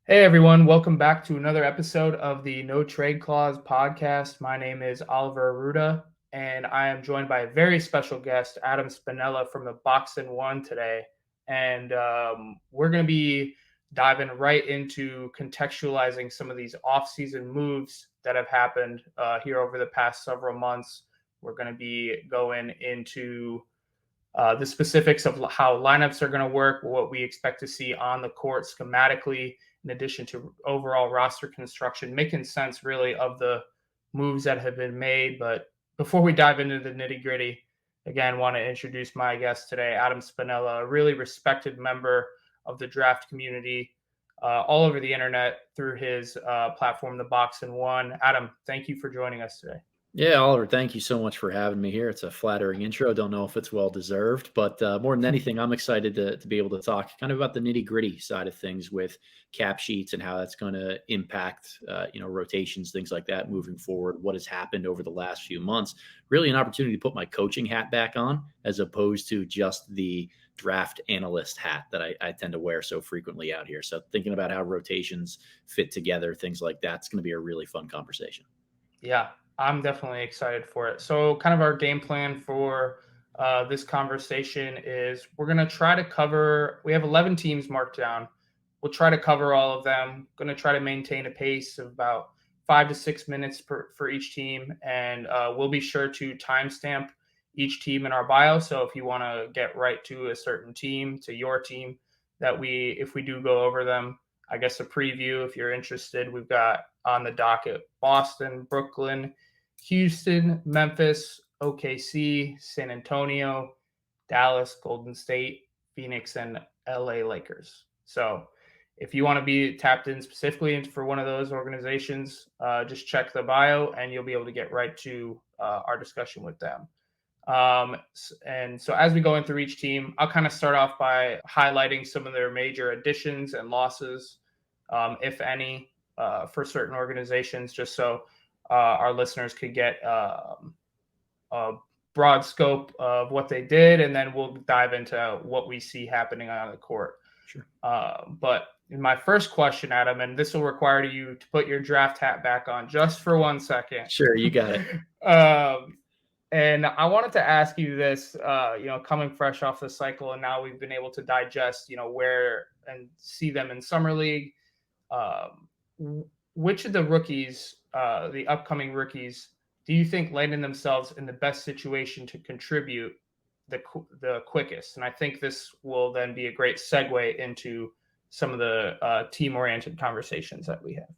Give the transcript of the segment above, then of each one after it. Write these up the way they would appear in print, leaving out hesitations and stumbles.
Hey everyone, welcome back to another episode of the No Trade Clause podcast. My name is Oliver Arruda, and I am joined by a very special guest, Adam Spinella from the Box and One today. And we're going to be diving right into contextualizing some of these off-season moves that have happened here over the past several months. We're going to be going into the specifics of how lineups are going to work, what we expect to see on the court schematically, in addition to overall roster construction, making sense really of the moves that have been made. But before we dive into the nitty gritty, again, want to introduce my guest today, Adam Spinella, a really respected member of the draft community all over the internet through his platform, The Box and One. Adam, thank you for joining us today. Yeah, Oliver, thank you so much for having me here. It's a flattering intro. Don't know if it's well deserved, but more than anything, I'm excited to be able to talk kind of about the nitty gritty side of things with cap sheets and how that's going to impact, rotations, things like that moving forward. What has happened over the last few months? Really, an opportunity to put my coaching hat back on, as opposed to just the draft analyst hat that I tend to wear so frequently out here. So thinking about how rotations fit together, things like that, it's going to be a really fun conversation. Yeah, I'm definitely excited for it. So, kind of our game plan for this conversation is we're going to try to cover, we have 11 teams marked down. We'll try to cover all of them. Going to try to maintain a pace of about 5 to 6 minutes for each team. And we'll be sure to timestamp each team in our bio. So, if you want to get right to a certain team, to your team, if we do go over them, I guess a preview, if you're interested, we've got on the docket Boston, Brooklyn, Houston, Memphis, OKC, San Antonio, Dallas, Golden State, Phoenix, and LA Lakers. So if you want to be tapped in specifically for one of those organizations, just check the bio and you'll be able to get right to our discussion with them. And so as we go in through each team, I'll kind of start off by highlighting some of their major additions and losses, if any, for certain organizations, just so our listeners could get a broad scope of what they did, and then we'll dive into what we see happening on the court. Sure. But in my first question, Adam, and this will require you to put your draft hat back on just for 1 second. Sure, you got it. And I wanted to ask you this, coming fresh off the cycle, and now we've been able to digest, where and see them in summer league. Which of the rookies, the upcoming rookies, do you think landed themselves in the best situation to contribute the quickest? And I think this will then be a great segue into some of the team-oriented conversations that we have.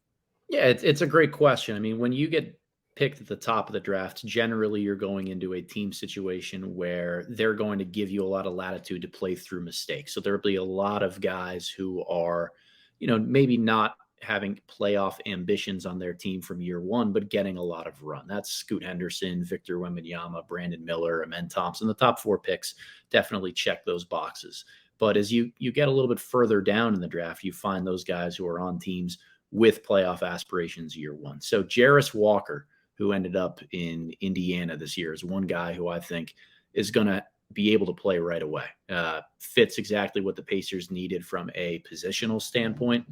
Yeah, it's a great question. I mean, when you get picked at the top of the draft, generally you're going into a team situation where they're going to give you a lot of latitude to play through mistakes. So there'll be a lot of guys who are, maybe not having playoff ambitions on their team from year one, but getting a lot of run. That's Scoot Henderson, Victor Wembanyama, Brandon Miller, Amen Thompson. The top 4 picks definitely check those boxes. But as you get a little bit further down in the draft, you find those guys who are on teams with playoff aspirations year one. So Jarris Walker, who ended up in Indiana this year, is one guy who I think is going to be able to play right away. Fits exactly what the Pacers needed from a positional standpoint.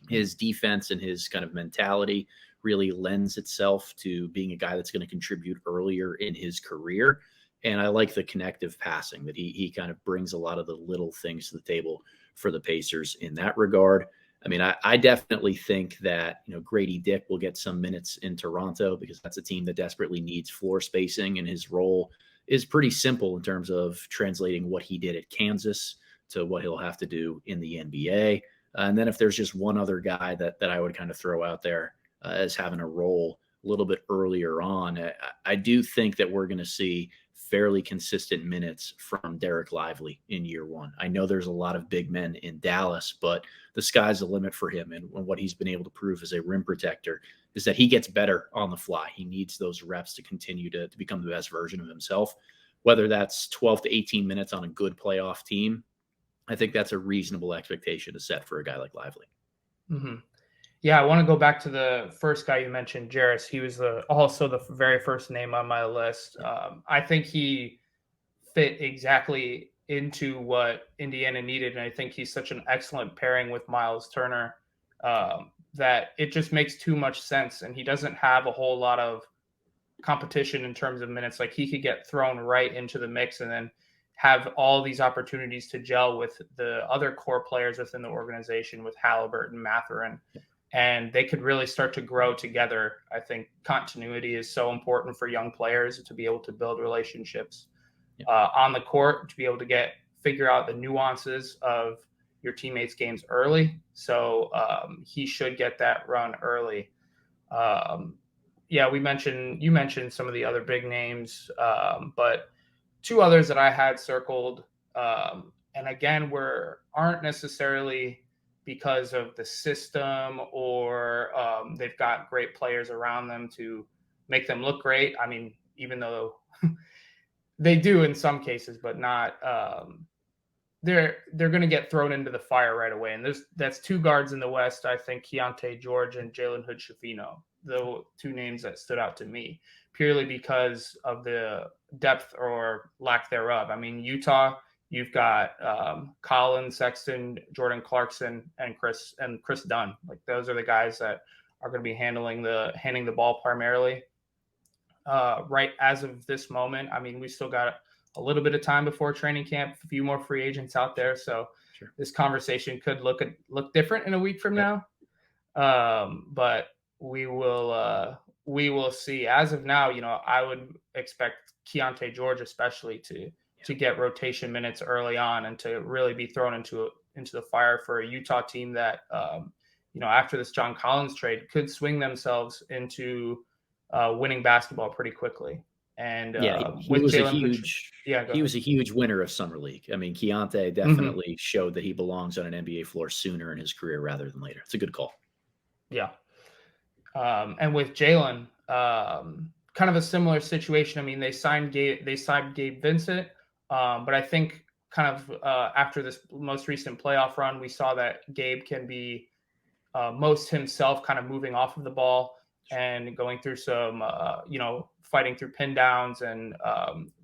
His defense and his kind of mentality really lends itself to being a guy that's going to contribute earlier in his career. And I like the connective passing that he kind of brings a lot of the little things to the table for the Pacers in that regard. I mean, I definitely think that, Grady Dick will get some minutes in Toronto because that's a team that desperately needs floor spacing, and his role is pretty simple in terms of translating what he did at Kansas to what he'll have to do in the NBA. And then if there's just one other guy that I would kind of throw out there as having a role a little bit earlier on, I do think that we're going to see fairly consistent minutes from Derek Lively in year one. I know there's a lot of big men in Dallas, but the sky's the limit for him. And what he's been able to prove as a rim protector is that he gets better on the fly. He needs those reps to continue to become the best version of himself, whether that's 12 to 18 minutes on a good playoff team. I think that's a reasonable expectation to set for a guy like Lively. Mm-hmm. Yeah, I want to go back to the first guy you mentioned, Jarris. He was also the very first name on my list. I think he fit exactly into what Indiana needed, and I think he's such an excellent pairing with Miles Turner. that it just makes too much sense. And he doesn't have a whole lot of competition in terms of minutes. Like he could get thrown right into the mix and then have all these opportunities to gel with the other core players within the organization, with Halliburton, Mathurin, and they could really start to grow together. I think continuity is so important for young players to be able to build relationships on the court, to be able to figure out the nuances of your teammates' games early. So he should get that run early. You mentioned some of the other big names, but two others that I had circled, and again, aren't necessarily because of the system or they've got great players around them to make them look great. I mean, even though they do in some cases, but not. They're going to get thrown into the fire right away. And that's two guards in the West. I think Keontae George and Jalen Hood-Schifino, the two names that stood out to me purely because of the depth or lack thereof. I mean, Utah, you've got Colin Sexton, Jordan Clarkson, and Chris Dunn. Like those are the guys that are going to be handing the ball primarily. Right as of this moment, I mean, we still got a little bit of time before training camp, a few more free agents out there. So This conversation could look different in a week from now. But we will see. As of now, I would expect Keontae George especially to get rotation minutes early on and to really be thrown into the fire for a Utah team that, after this John Collins trade could swing themselves into winning basketball pretty quickly. And he was a huge winner of Summer League. I mean, Keontae definitely showed that he belongs on an NBA floor sooner in his career rather than later. It's a good call. Yeah. And with Jalen, kind of a similar situation. I mean, they signed Gabe Vincent, but I think kind of after this most recent playoff run, we saw that Gabe can be most himself, kind of moving off of the ball and going through some, fighting through pin downs and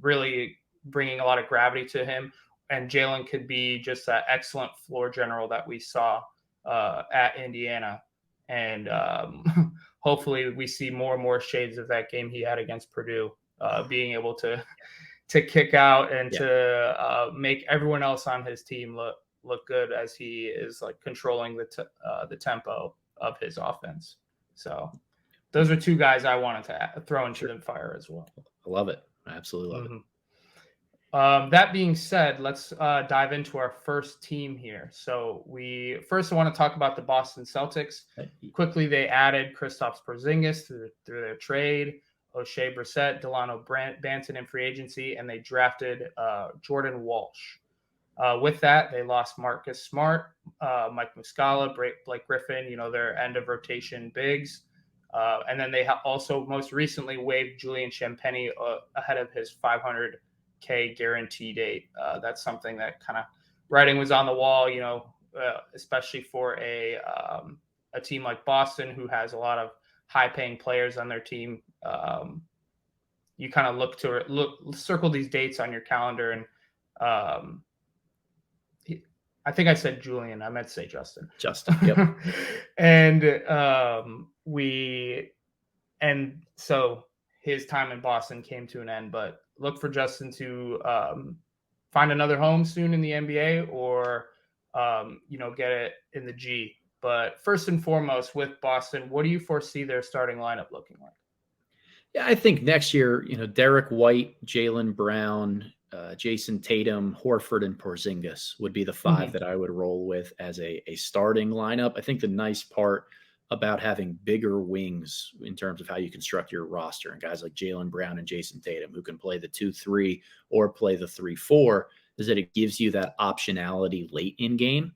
really bringing a lot of gravity to him. And Jalen could be just that excellent floor general that we saw at Indiana. And hopefully we see more and more shades of that game he had against Purdue, being able to kick out and to make everyone else on his team look good as he is like controlling the tempo of his offense. So those are two guys I wanted to throw into the fire as well. I love it. I absolutely love it. That being said, let's dive into our first team here. So we first want to talk about the Boston Celtics. Quickly, they added Kristaps Porzingis through their trade, O'Shea Brissett, Delano Banton in free agency, and they drafted Jordan Walsh. With that, they lost Marcus Smart, Mike Muscala, Blake Griffin, their end of rotation bigs. And then they also most recently waived Julian Champagnie ahead of his $500K guarantee date. That's something that kind of writing was on the wall, especially for a team like Boston, who has a lot of high-paying players on their team. You kind of circle these dates on your calendar, and I think I said Julian. I meant to say Justin. Yep. And so his time in Boston came to an end, but look for Justin to find another home soon in the NBA or, get it in the G. But first and foremost with Boston, what do you foresee their starting lineup looking like? Yeah, I think next year, Derek White, Jaylen Brown, Jason Tatum, Horford, and Porzingis would be the five that I would roll with as a starting lineup. I think the nice part about having bigger wings in terms of how you construct your roster and guys like Jaylen Brown and Jason Tatum who can play the 2-3 or play the 3-4 is that it gives you that optionality late in game.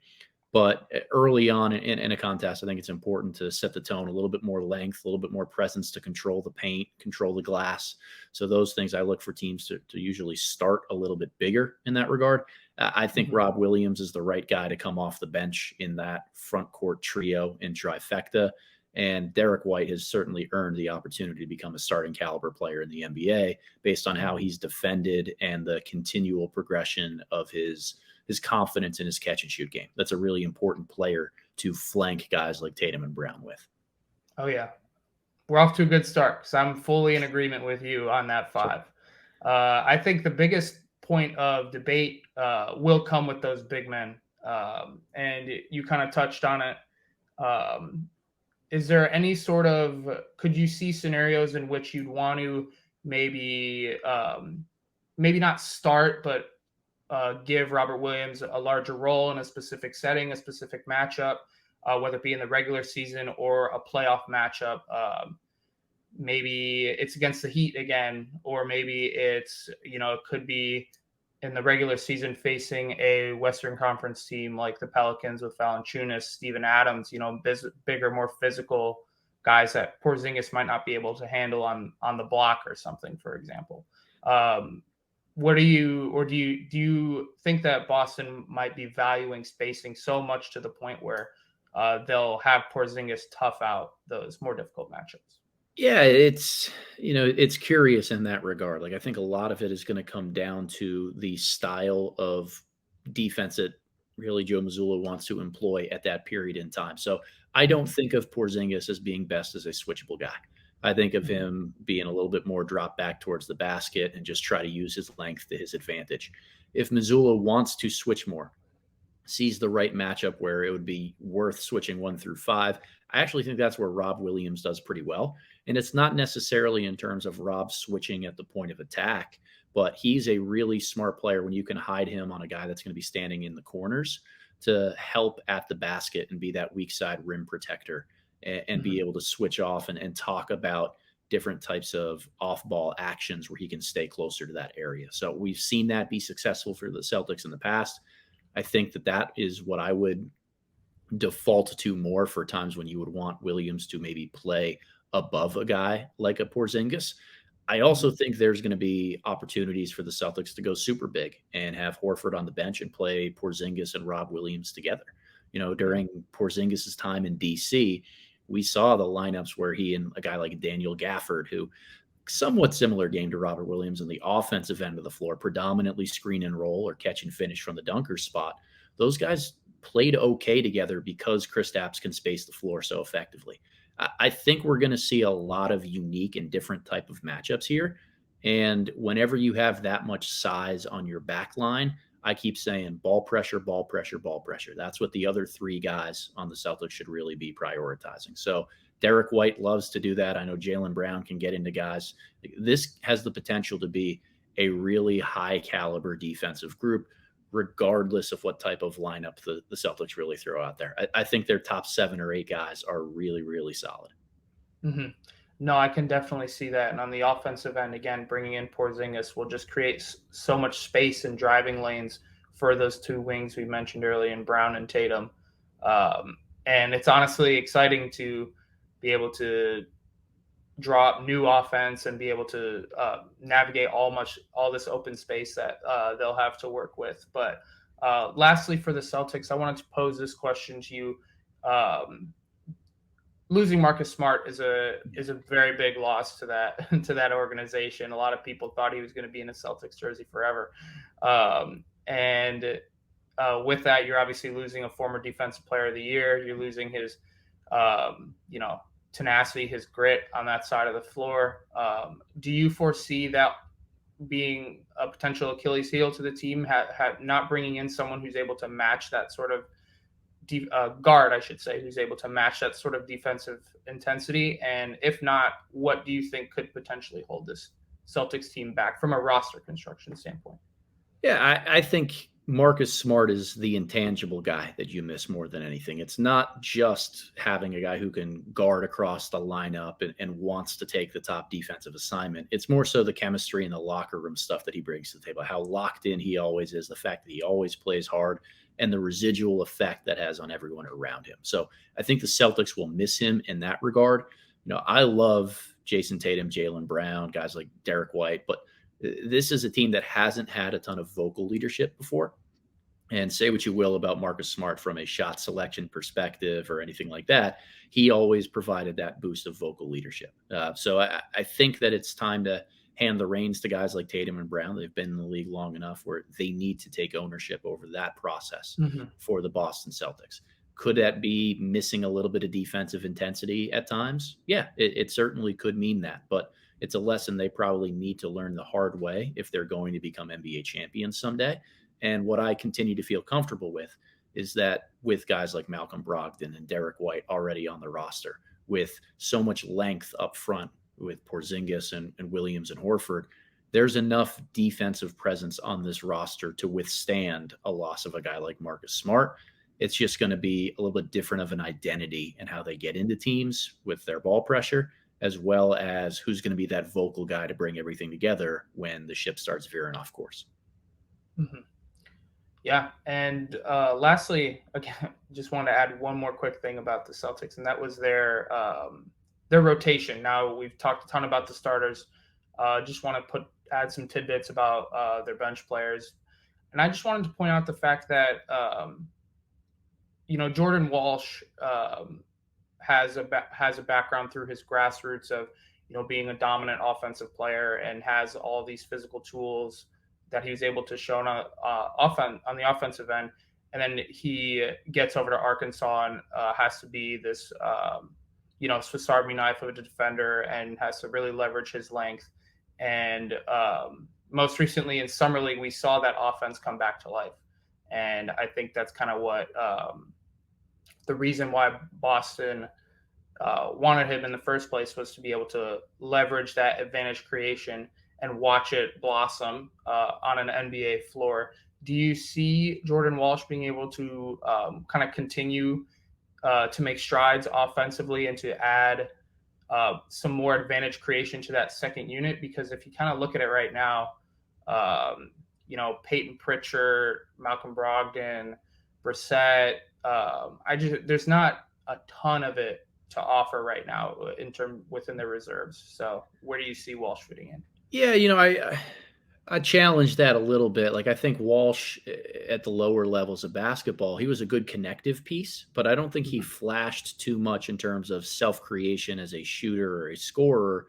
But early on in a contest, I think it's important to set the tone, a little bit more length, a little bit more presence to control the paint, control the glass. So those things I look for teams to usually start a little bit bigger in that regard. I think Rob Williams is the right guy to come off the bench in that front court trio in trifecta. And Derek White has certainly earned the opportunity to become a starting caliber player in the NBA based on how he's defended and the continual progression of his his confidence in his catch and shoot game. That's a really important player to flank guys like Tatum and Brown with. Oh, yeah. We're off to a good start because I'm fully in agreement with you on that 5. I think the biggest point of debate will come with those big men. And you kind of touched on it. Is there any sort of, could you see scenarios in which you'd want to maybe not start, but give Robert Williams a larger role in a specific setting, a specific matchup, whether it be in the regular season or a playoff matchup? Maybe it's against the Heat again, or maybe it's, it could be in the regular season facing a Western Conference team like the Pelicans with Valanciunas, Steven Adams, bigger, more physical guys that Porzingis might not be able to handle on the block or something, for example. Do you think that Boston might be valuing spacing so much to the point where they'll have Porzingis tough out those more difficult matchups? Yeah, it's curious in that regard. Like, I think a lot of it is going to come down to the style of defense that really Joe Mazzulla wants to employ at that period in time. So I don't think of Porzingis as being best as a switchable guy. I think of him being a little bit more drop back towards the basket and just try to use his length to his advantage. If Mazzulla wants to switch more, sees the right matchup where it would be worth switching 1 through 5, I actually think that's where Rob Williams does pretty well. And it's not necessarily in terms of Rob switching at the point of attack, but he's a really smart player when you can hide him on a guy that's going to be standing in the corners to help at the basket and be that weak side rim protector and be able to switch off and talk about different types of off-ball actions where he can stay closer to that area. So we've seen that be successful for the Celtics in the past. I think that is what I would default to more for times when you would want Williams to maybe play above a guy like a Porzingis. I also think there's going to be opportunities for the Celtics to go super big and have Horford on the bench and play Porzingis and Rob Williams together. During Porzingis' time in DC, we saw the lineups where he and a guy like Daniel Gafford, who somewhat similar game to Robert Williams on the offensive end of the floor, predominantly screen and roll or catch and finish from the dunker spot. Those guys played okay together because Kristaps can space the floor so effectively. I think we're going to see a lot of unique and different type of matchups here. And whenever you have that much size on your back line, I keep saying ball pressure, ball pressure, ball pressure. That's what the other 3 guys on the Celtics should really be prioritizing. So Derek White loves to do that. I know Jaylen Brown can get into guys. This has the potential to be a really high caliber defensive group, regardless of what type of lineup the Celtics really throw out there. I think their top 7 or 8 guys are really, really solid. Mm-hmm. No, I can definitely see that. And on the offensive end, again, bringing in Porzingis will just create so much space and driving lanes for those 2 wings we mentioned earlier in Brown and Tatum. And it's honestly exciting to be able to draw up new offense and be able to navigate all this open space that they'll have to work with. But lastly, for the Celtics, I wanted to pose this question to you. Losing Marcus Smart is a very big loss to that organization. A lot of people thought he was going to be in a Celtics jersey forever. And with that, you're obviously losing a former defensive player of the year. You're losing his, tenacity, his grit on that side of the floor. Do you foresee that being a potential Achilles heel to the team, not bringing in someone who's able to match that sort of guard, I should say, who's able to match that sort of defensive intensity? And if not, what do you think could potentially hold this Celtics team back from a roster construction standpoint? Yeah, I think Marcus Smart is the intangible guy that you miss more than anything. It's not just having a guy who can guard across the lineup and wants to take the top defensive assignment. It's more so the chemistry and the locker room stuff that he brings to the table, how locked in he always is, the fact that he always plays hard, and the residual effect that has on everyone around him. So I think the Celtics will miss him in that regard. I love Jason Tatum, Jaylen Brown, guys like Derek White, but this is a team that hasn't had a ton of vocal leadership before. And say what you will about Marcus Smart from a shot selection perspective or anything like that, he always provided that boost of vocal leadership. So I think that it's time to hand the reins to guys like Tatum and Brown. They've been in the league long enough where they need to take ownership over that process for the Boston Celtics. Could that be missing a little bit of defensive intensity at times? Yeah, it certainly could mean that. But it's a lesson they probably need to learn the hard way if they're going to become NBA champions someday. And what I continue to feel comfortable with is that with guys like Malcolm Brogdon and Derek White already on the roster, with so much length up front with Porzingis and Williams and Horford, there's enough defensive presence on this roster to withstand a loss of a guy like Marcus Smart. It's just going to be a little bit different of an identity and how they get into teams with their ball pressure, as well as who's going to be that vocal guy to bring everything together when the ship starts veering off course. Yeah. And lastly, again, just want to add one more quick thing about the Celtics, and that was their rotation. Now, we've talked a ton about the starters. Just want to add some tidbits about their bench players. And I just wanted to point out the fact that, Jordan Walsh has a background through his grassroots of, being a dominant offensive player and has all these physical tools that he was able to show on the offensive end. And then he gets over to Arkansas and has to be this, Swiss Army knife of a defender and has to really leverage his length. And most recently in Summer League, we saw that offense come back to life. And I think that's kind of what the reason why Boston wanted him in the first place was to be able to leverage that advantage creation and watch it blossom on an NBA floor. Do you see Jordan Walsh being able to kind of continue to make strides offensively and to add some more advantage creation to that second unit? Because if you kind of look at it right now, Peyton Pritchard, Malcolm Brogdon, Brissett, there's not a ton of it to offer right now within the reserves. So where do you see Walsh fitting in? Yeah, I challenge that a little bit. Like, I think Walsh at the lower levels of basketball, he was a good connective piece, but I don't think he flashed too much in terms of self-creation as a shooter or a scorer,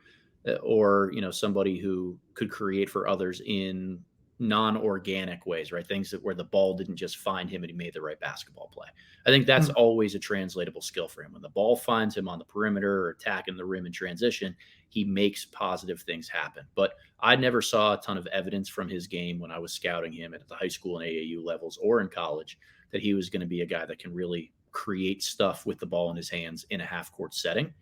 or, somebody who could create for others in non-organic ways, right? Things where the ball didn't just find him and he made the right basketball play. I think that's always a translatable skill for him. When the ball finds him on the perimeter or attacking the rim in transition, he makes positive things happen. But I never saw a ton of evidence from his game when I was scouting him at the high school and AAU levels or in college that he was going to be a guy that can really create stuff with the ball in his hands in a half-court setting.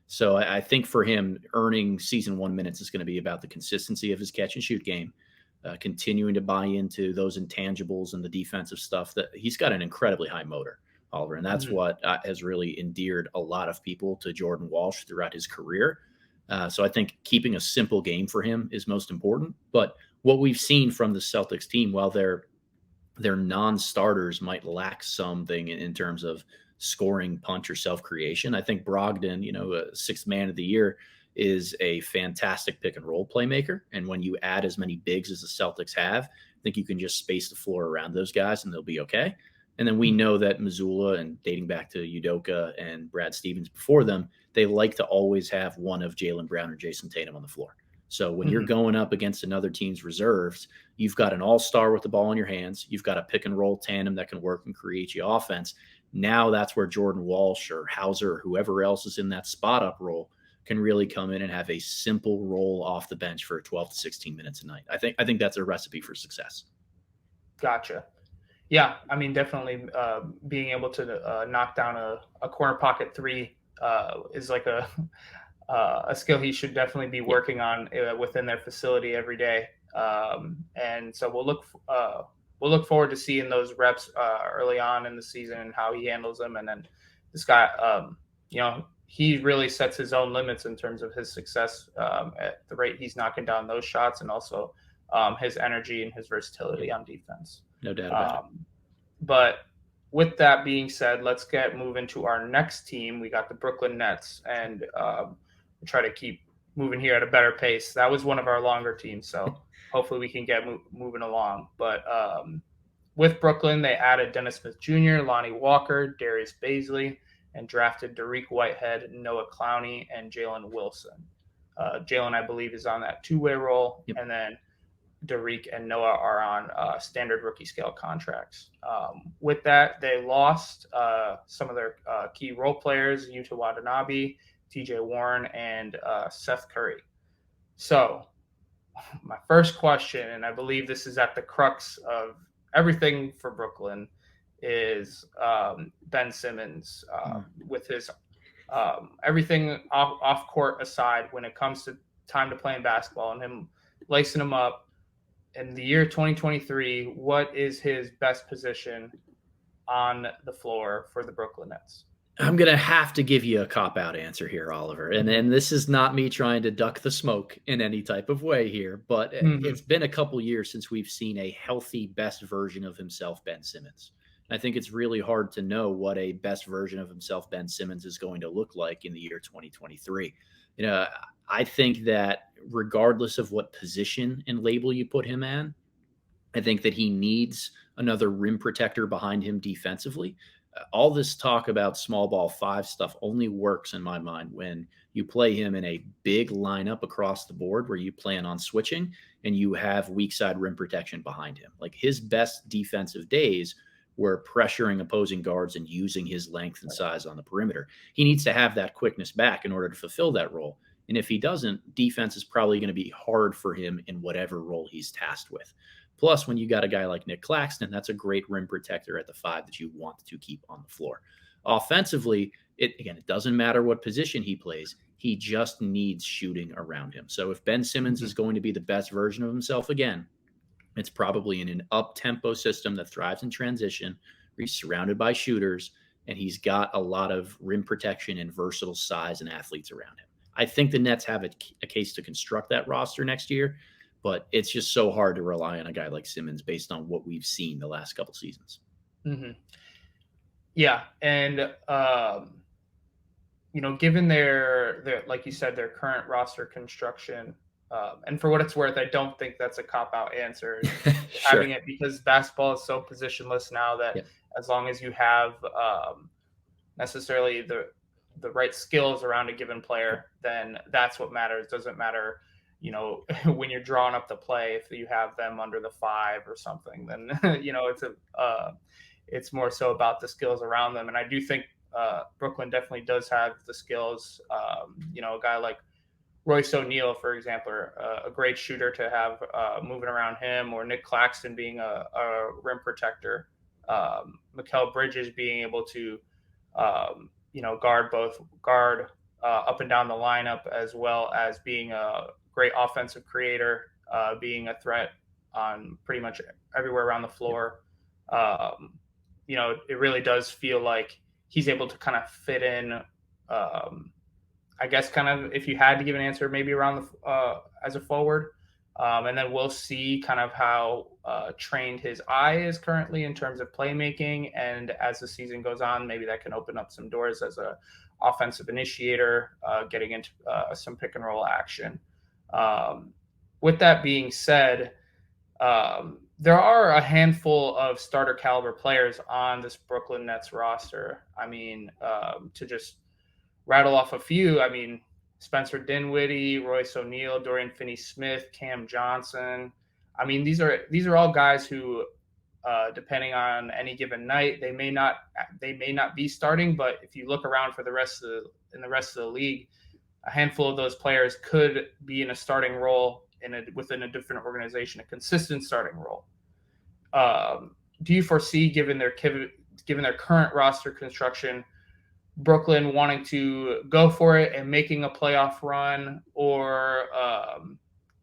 So I think for him, earning season 1 minutes is going to be about the consistency of his catch-and-shoot game, continuing to buy into those intangibles and the defensive stuff. That he's got an incredibly high motor, Oliver, and that's what has really endeared a lot of people to Jordan Walsh throughout his career. So I think keeping a simple game for him is most important. But what we've seen from the Celtics team, while their non-starters might lack something in terms of scoring punch or self-creation, I think Brogdon, sixth man of the year, is a fantastic pick and roll playmaker. And when you add as many bigs as the Celtics have, I think you can just space the floor around those guys and they'll be okay. And then we know that Missoula, and dating back to Udoka and Brad Stevens before them, they like to always have one of Jaylen Brown or Jason Tatum on the floor. So when you're going up against another team's reserves, you've got an all-star with the ball in your hands. You've got a pick and roll tandem that can work and create you offense. Now that's where Jordan Walsh or Hauser or whoever else is in that spot up role can really come in and have a simple role off the bench for 12 to 16 minutes a night. I think that's a recipe for success. Gotcha. Yeah, I mean, definitely being able to knock down a corner pocket three is like a skill he should definitely be working on within their facility every day. And so we'll look forward to seeing those reps early on in the season and how he handles them. And then this guy, he really sets his own limits in terms of his success at the rate he's knocking down those shots, and also his energy and his versatility on defense. No doubt about it. But with that being said, let's get moving to our next team. We got the Brooklyn Nets, and we'll try to keep moving here at a better pace. That was one of our longer teams, so hopefully we can get moving along. But with Brooklyn, they added Dennis Smith Jr., Lonnie Walker, Darius Baisley, and drafted Dariq Whitehead, Noah Clowney, and Jalen Wilson. Jalen, I believe, is on that two-way role. Yep. And then Derek and Noah are on standard rookie scale contracts. With that, they lost some of their key role players, Yuta Watanabe, TJ Warren, and Seth Curry. So my first question, and I believe this is at the crux of everything for Brooklyn, is Ben Simmons with his everything off court aside when it comes to time to play in basketball and him lacing him up. In the year 2023, what is his best position on the floor for the Brooklyn Nets? I'm going to have to give you a cop-out answer here, Oliver. And this is not me trying to duck the smoke in any type of way here, but it's been a couple years since we've seen a healthy best version of himself, Ben Simmons. I think it's really hard to know what a best version of himself, Ben Simmons, is going to look like in the year 2023. I think that regardless of what position and label you put him in, I think that he needs another rim protector behind him defensively. All this talk about small ball five stuff only works in my mind when you play him in a big lineup across the board where you plan on switching and you have weak side rim protection behind him. Like his best defensive days were pressuring opposing guards and using his length and size on the perimeter. He needs to have that quickness back in order to fulfill that role. And if he doesn't, defense is probably going to be hard for him in whatever role he's tasked with. Plus, when you got a guy like Nick Claxton, that's a great rim protector at the five that you want to keep on the floor. Offensively, it doesn't matter what position he plays. He just needs shooting around him. So if Ben Simmons is going to be the best version of himself again, it's probably in an up-tempo system that thrives in transition, where he's surrounded by shooters, and he's got a lot of rim protection and versatile size and athletes around him. I think the Nets have a case to construct that roster next year, but it's just so hard to rely on a guy like Simmons based on what we've seen the last couple seasons. Mm-hmm. Yeah, and given their like you said, their current roster construction, and for what it's worth, I don't think that's a cop-out answer. Sure. Having it because basketball is so positionless now that as long as you have necessarily the right skills around a given player, then that's what matters. Doesn't matter, when you're drawing up the play, if you have them under the five or something, then it's more so about the skills around them. And I do think Brooklyn definitely does have the skills. A guy like Royce O'Neal, for example, a great shooter to have moving around him, or Nick Claxton being a rim protector, Mikal Bridges being able to guard up and down the lineup, as well as being a great offensive creator, being a threat on pretty much everywhere around the floor. It really does feel like he's able to kind of fit in, I guess, kind of, if you had to give an answer, maybe around as a forward. And then we'll see kind of how trained his eye is currently in terms of playmaking. And as the season goes on, maybe that can open up some doors as a offensive initiator, getting into some pick and roll action. With that being said, there are a handful of starter caliber players on this Brooklyn Nets roster. I mean, to just rattle off a few, I mean, Spencer Dinwiddie, Royce O'Neal, Dorian Finney-Smith, Cam Johnson. I mean, these are all guys who, depending on any given night, they may not be starting. But if you look around for the rest of the league, a handful of those players could be in a starting role within a different organization, a consistent starting role. Do you foresee, given their current roster construction, Brooklyn wanting to go for it and making a playoff run, or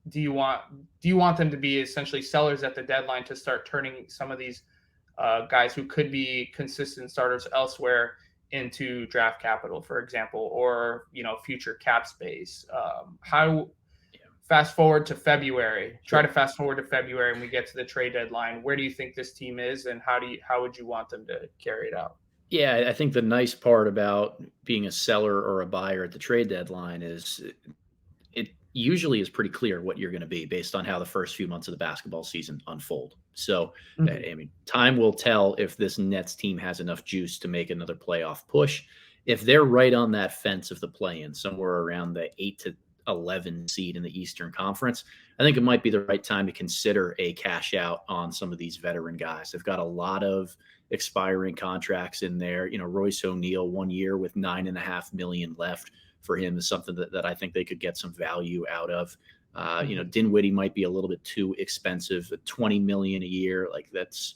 do you want them to be essentially sellers at the deadline to start turning some of these guys who could be consistent starters elsewhere into draft capital, for example, or future cap space? Fast forward to February. Try to fast forward to February, and we get to the trade deadline. Where do you think this team is, and how would you want them to carry it out? Yeah, I think the nice part about being a seller or a buyer at the trade deadline is it usually is pretty clear what you're going to be based on how the first few months of the basketball season unfold. So, I mean, time will tell if this Nets team has enough juice to make another playoff push. If they're right on that fence of the play-in, somewhere around the 8 to 11 seed in the Eastern Conference. I think it might be the right time to consider a cash out on some of these veteran guys. They've got a lot of expiring contracts in there. Royce O'Neal, 1 year with $9.5 million left for him is something that I think they could get some value out of. Dinwiddie might be a little bit too expensive at $20 million a year. Like that's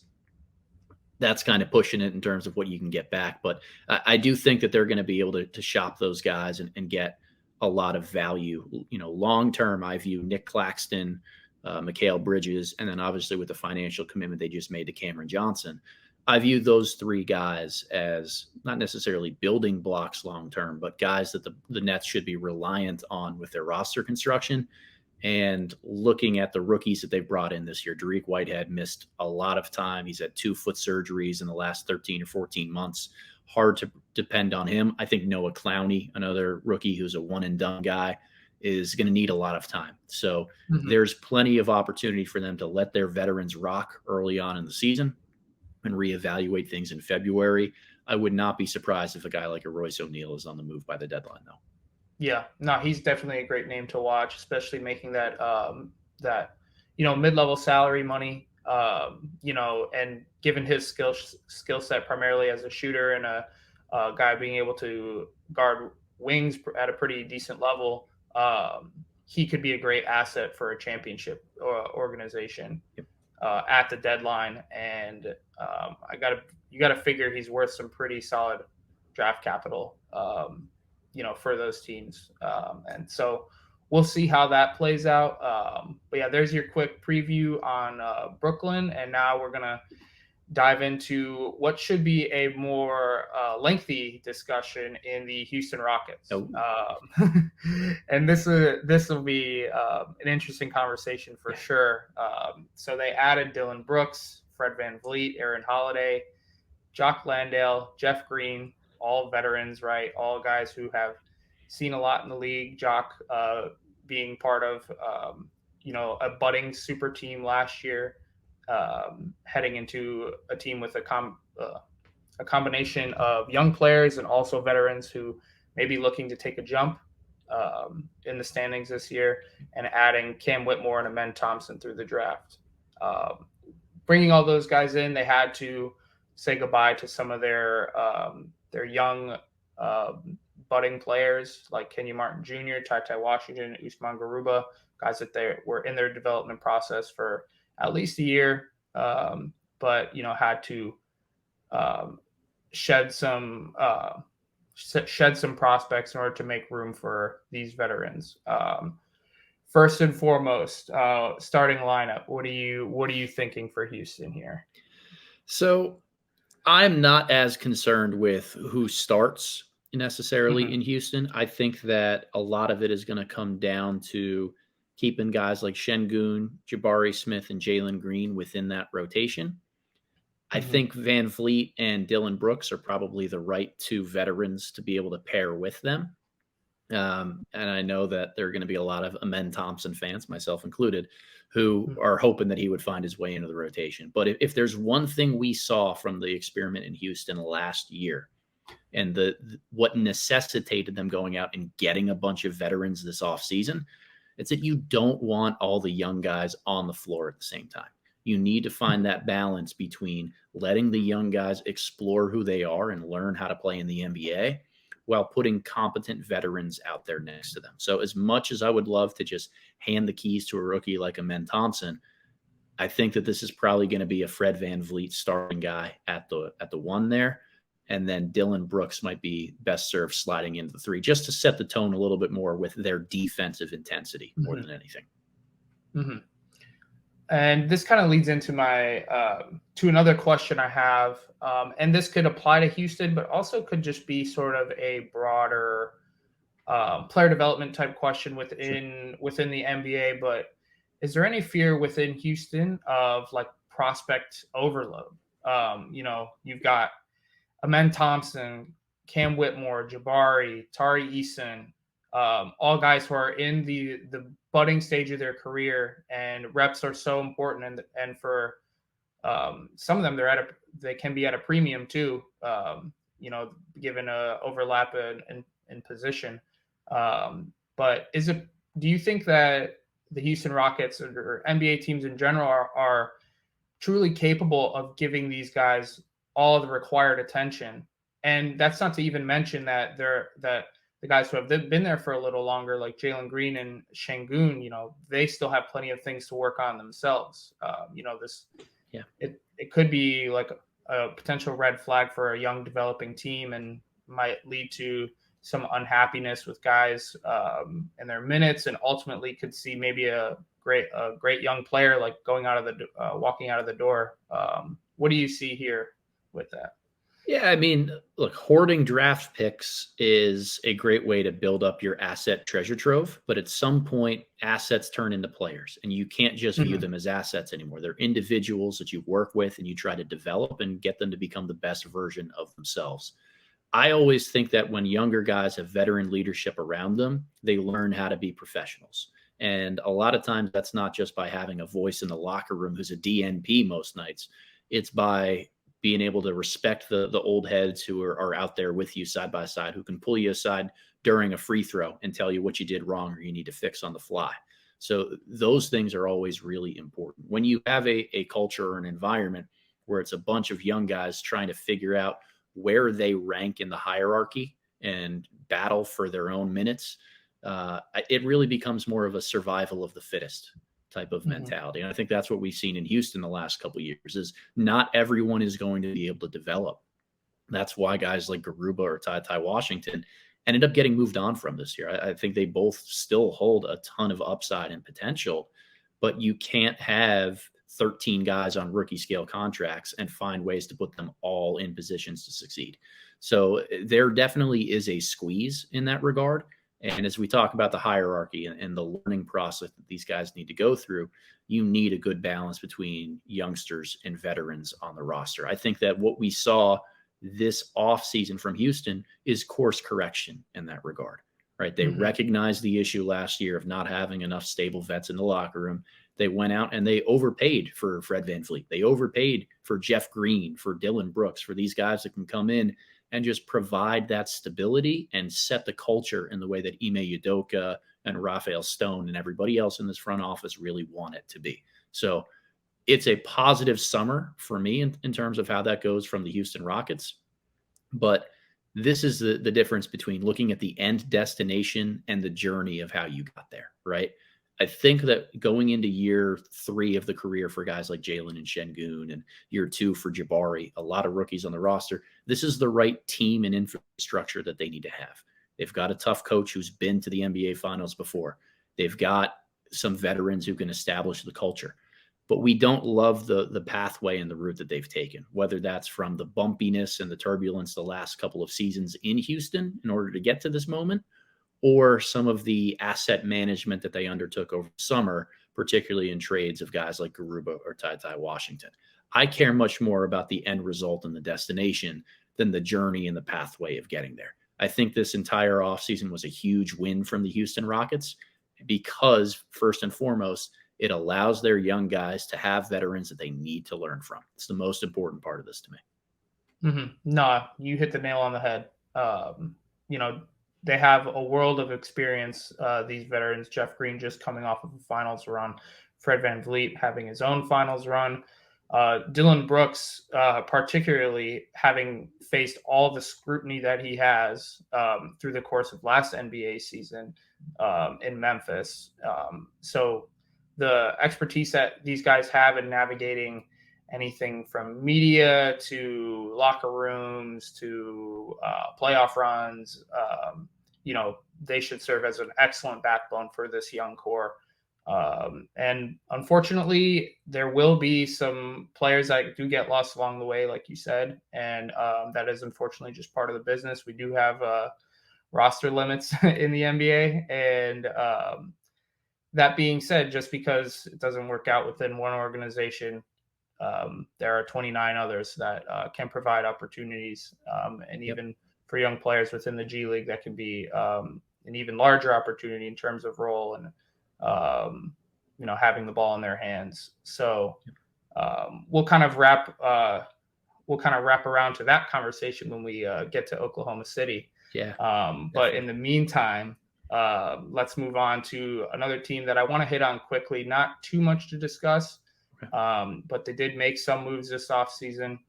kind of pushing it in terms of what you can get back. But I do think that they're going to be able to shop those guys and get a lot of value. Long term, I view Nick Claxton, Mikal Bridges, and then obviously with the financial commitment they just made to Cameron Johnson, I view those three guys as not necessarily building blocks long term, but guys that the Nets should be reliant on with their roster construction. And looking at the rookies that they've brought in this year, Dariq Whitehead missed a lot of time. He's had 2 foot surgeries in the last 13 or 14 months. Hard to depend on him. I think Noah Clowney, another rookie who's a one-and-done guy, is going to need a lot of time. So there's plenty of opportunity for them to let their veterans rock early on in the season and reevaluate things in February. I would not be surprised if a guy like a Royce O'Neal is on the move by the deadline, though. Yeah, no, he's definitely a great name to watch, especially making that mid-level salary money, and given his skill set primarily as a shooter and a guy being able to guard wings at a pretty decent level, he could be a great asset for a championship organization at the deadline. And you gotta figure he's worth some pretty solid draft capital. For those teams. And so we'll see how that plays out. But yeah, there's your quick preview on Brooklyn. And now we're going to dive into what should be a more lengthy discussion in the Houston Rockets. And this will be an interesting conversation for sure. So they added Dylan Brooks, Fred VanVleet, Aaron Holiday, Jock Landale, Jeff Green, all veterans, right? All guys who have seen a lot in the league. Jock being part of, a budding super team last year, heading into a team with a combination of young players and also veterans who may be looking to take a jump in the standings this year, and adding Cam Whitmore and Amen Thompson through the draft. Bringing all those guys in, they had to say goodbye to some of their young budding players like Kenyon Martin Jr., Ty Washington, Usman Garuba, guys that they were in their development process for at least a year, but had to shed some prospects in order to make room for these veterans. First and foremost, starting lineup. What are you thinking for Houston here? So I'm not as concerned with who starts necessarily in Houston. I think that a lot of it is going to come down to keeping guys like Şengün, Jabari Smith, and Jalen Green within that rotation. I think VanVleet and Dylan Brooks are probably the right two veterans to be able to pair with them. And I know that there are going to be a lot of Amen Thompson fans, myself included, who are hoping that he would find his way into the rotation. But if there's one thing we saw from the experiment in Houston last year, and what necessitated them going out and getting a bunch of veterans this offseason, it's that you don't want all the young guys on the floor at the same time. You need to find that balance between letting the young guys explore who they are and learn how to play in the NBA while putting competent veterans out there next to them. So as much as I would love to just hand the keys to a rookie like Amen Thompson, I think that this is probably going to be a Fred VanVleet starting guy at the one there. And then Dylan Brooks might be best served sliding into the three, just to set the tone a little bit more with their defensive intensity more than anything. And this kind of leads into my to another question I have, and this could apply to Houston, but also could just be sort of a broader player development type question within the NBA. But is there any fear within Houston of like prospect overload? You've got Amen Thompson, Cam Whitmore, Jabari, Tari Eason, all guys who are in the budding stage of their career, and reps are so important. And for some of them, they can be at a premium too, given a overlap in position. But is it do you think that the Houston Rockets or NBA teams in general are truly capable of giving these guys all the required attention? And that's not to even mention that the guys who have been there for a little longer, like Jalen Green and Şengün, they still have plenty of things to work on themselves. It could be like a potential red flag for a young developing team and might lead to some unhappiness with guys and their minutes, and ultimately could see maybe a great young player like walking out of the door. What do you see here with that? Yeah, I mean, look, hoarding draft picks is a great way to build up your asset treasure trove, but at some point, assets turn into players, and you can't just view them as assets anymore. They're individuals that you work with and you try to develop and get them to become the best version of themselves. I always think that when younger guys have veteran leadership around them, they learn how to be professionals. And a lot of times that's not just by having a voice in the locker room who's a DNP most nights. It's by being able to respect the old heads who are out there with you side by side, who can pull you aside during a free throw and tell you what you did wrong or you need to fix on the fly. So those things are always really important. When you have a culture or an environment where it's a bunch of young guys trying to figure out where they rank in the hierarchy and battle for their own minutes, it really becomes more of a survival of the fittest type of mentality. And I think that's what we've seen in Houston the last couple of years is not everyone is going to be able to develop. That's why guys like Garuba or Ty Washington ended up getting moved on from this year. I think they both still hold a ton of upside and potential, but you can't have 13 guys on rookie scale contracts and find ways to put them all in positions to succeed. So there definitely is a squeeze in that regard. And as we talk about the hierarchy and the learning process that these guys need to go through, you need a good balance between youngsters and veterans on the roster. I think that what we saw this offseason from Houston is course correction in that regard, right? They recognized the issue last year of not having enough stable vets in the locker room. They went out and they overpaid for Fred VanVleet. They overpaid for Jeff Green, for Dylan Brooks, for these guys that can come in and just provide that stability and set the culture in the way that Ime Udoka and Raphael Stone and everybody else in this front office really want it to be. So it's a positive summer for me in terms of how that goes from the Houston Rockets. But this is the difference between looking at the end destination and the journey of how you got there, right? I think that going into year 3 of the career for guys like Jalen and Şengün and year 2 for Jabari, a lot of rookies on the roster, this is the right team and infrastructure that they need to have. They've got a tough coach who's been to the NBA Finals before. They've got some veterans who can establish the culture. But we don't love the pathway and the route that they've taken, whether that's from the bumpiness and the turbulence the last couple of seasons in Houston in order to get to this moment, or some of the asset management that they undertook over summer, particularly in trades of guys like Garuba or Ty Washington. I care much more about the end result and the destination than the journey and the pathway of getting there. I think this entire offseason was a huge win from the Houston Rockets because, first and foremost, it allows their young guys to have veterans that they need to learn from. It's the most important part of this to me. No, you hit the nail on the head. They have a world of experience, these veterans. Jeff Green just coming off of a finals run. Fred VanVleet having his own finals run. Dylan Brooks, particularly having faced all the scrutiny that he has through the course of last NBA season in Memphis. So the expertise that these guys have in navigating anything from media to locker rooms to playoff runs, they should serve as an excellent backbone for this young core. And unfortunately, there will be some players that do get lost along the way, like you said, and that is unfortunately just part of the business. We do have roster limits in the NBA, and that being said, just because it doesn't work out within one organization, there are 29 others that can provide opportunities, and even for young players within the G League, that can be an even larger opportunity in terms of role and having the ball in their hands. So we'll kind of wrap around to that conversation when we get to Oklahoma City. Yeah. But in the meantime, Let's move on to another team that I want to hit on quickly. Not too much to discuss, but they did make some moves this offseason.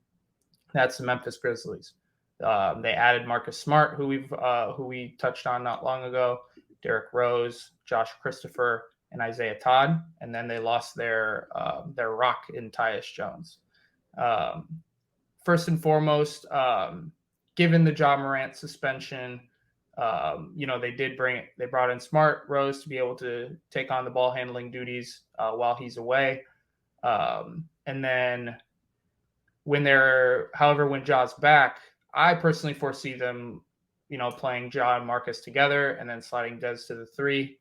That's the Memphis Grizzlies. They added Marcus Smart, who we touched on not long ago, Derrick Rose, Josh Christopher, and Isaiah Todd, and then they lost their rock in Tyus Jones. First and foremost, given the Ja Morant suspension, they brought in Smart Rose to be able to take on the ball handling duties while he's away, and then when Ja's back, I personally foresee them, playing Ja and Marcus together and then sliding Des to the 3.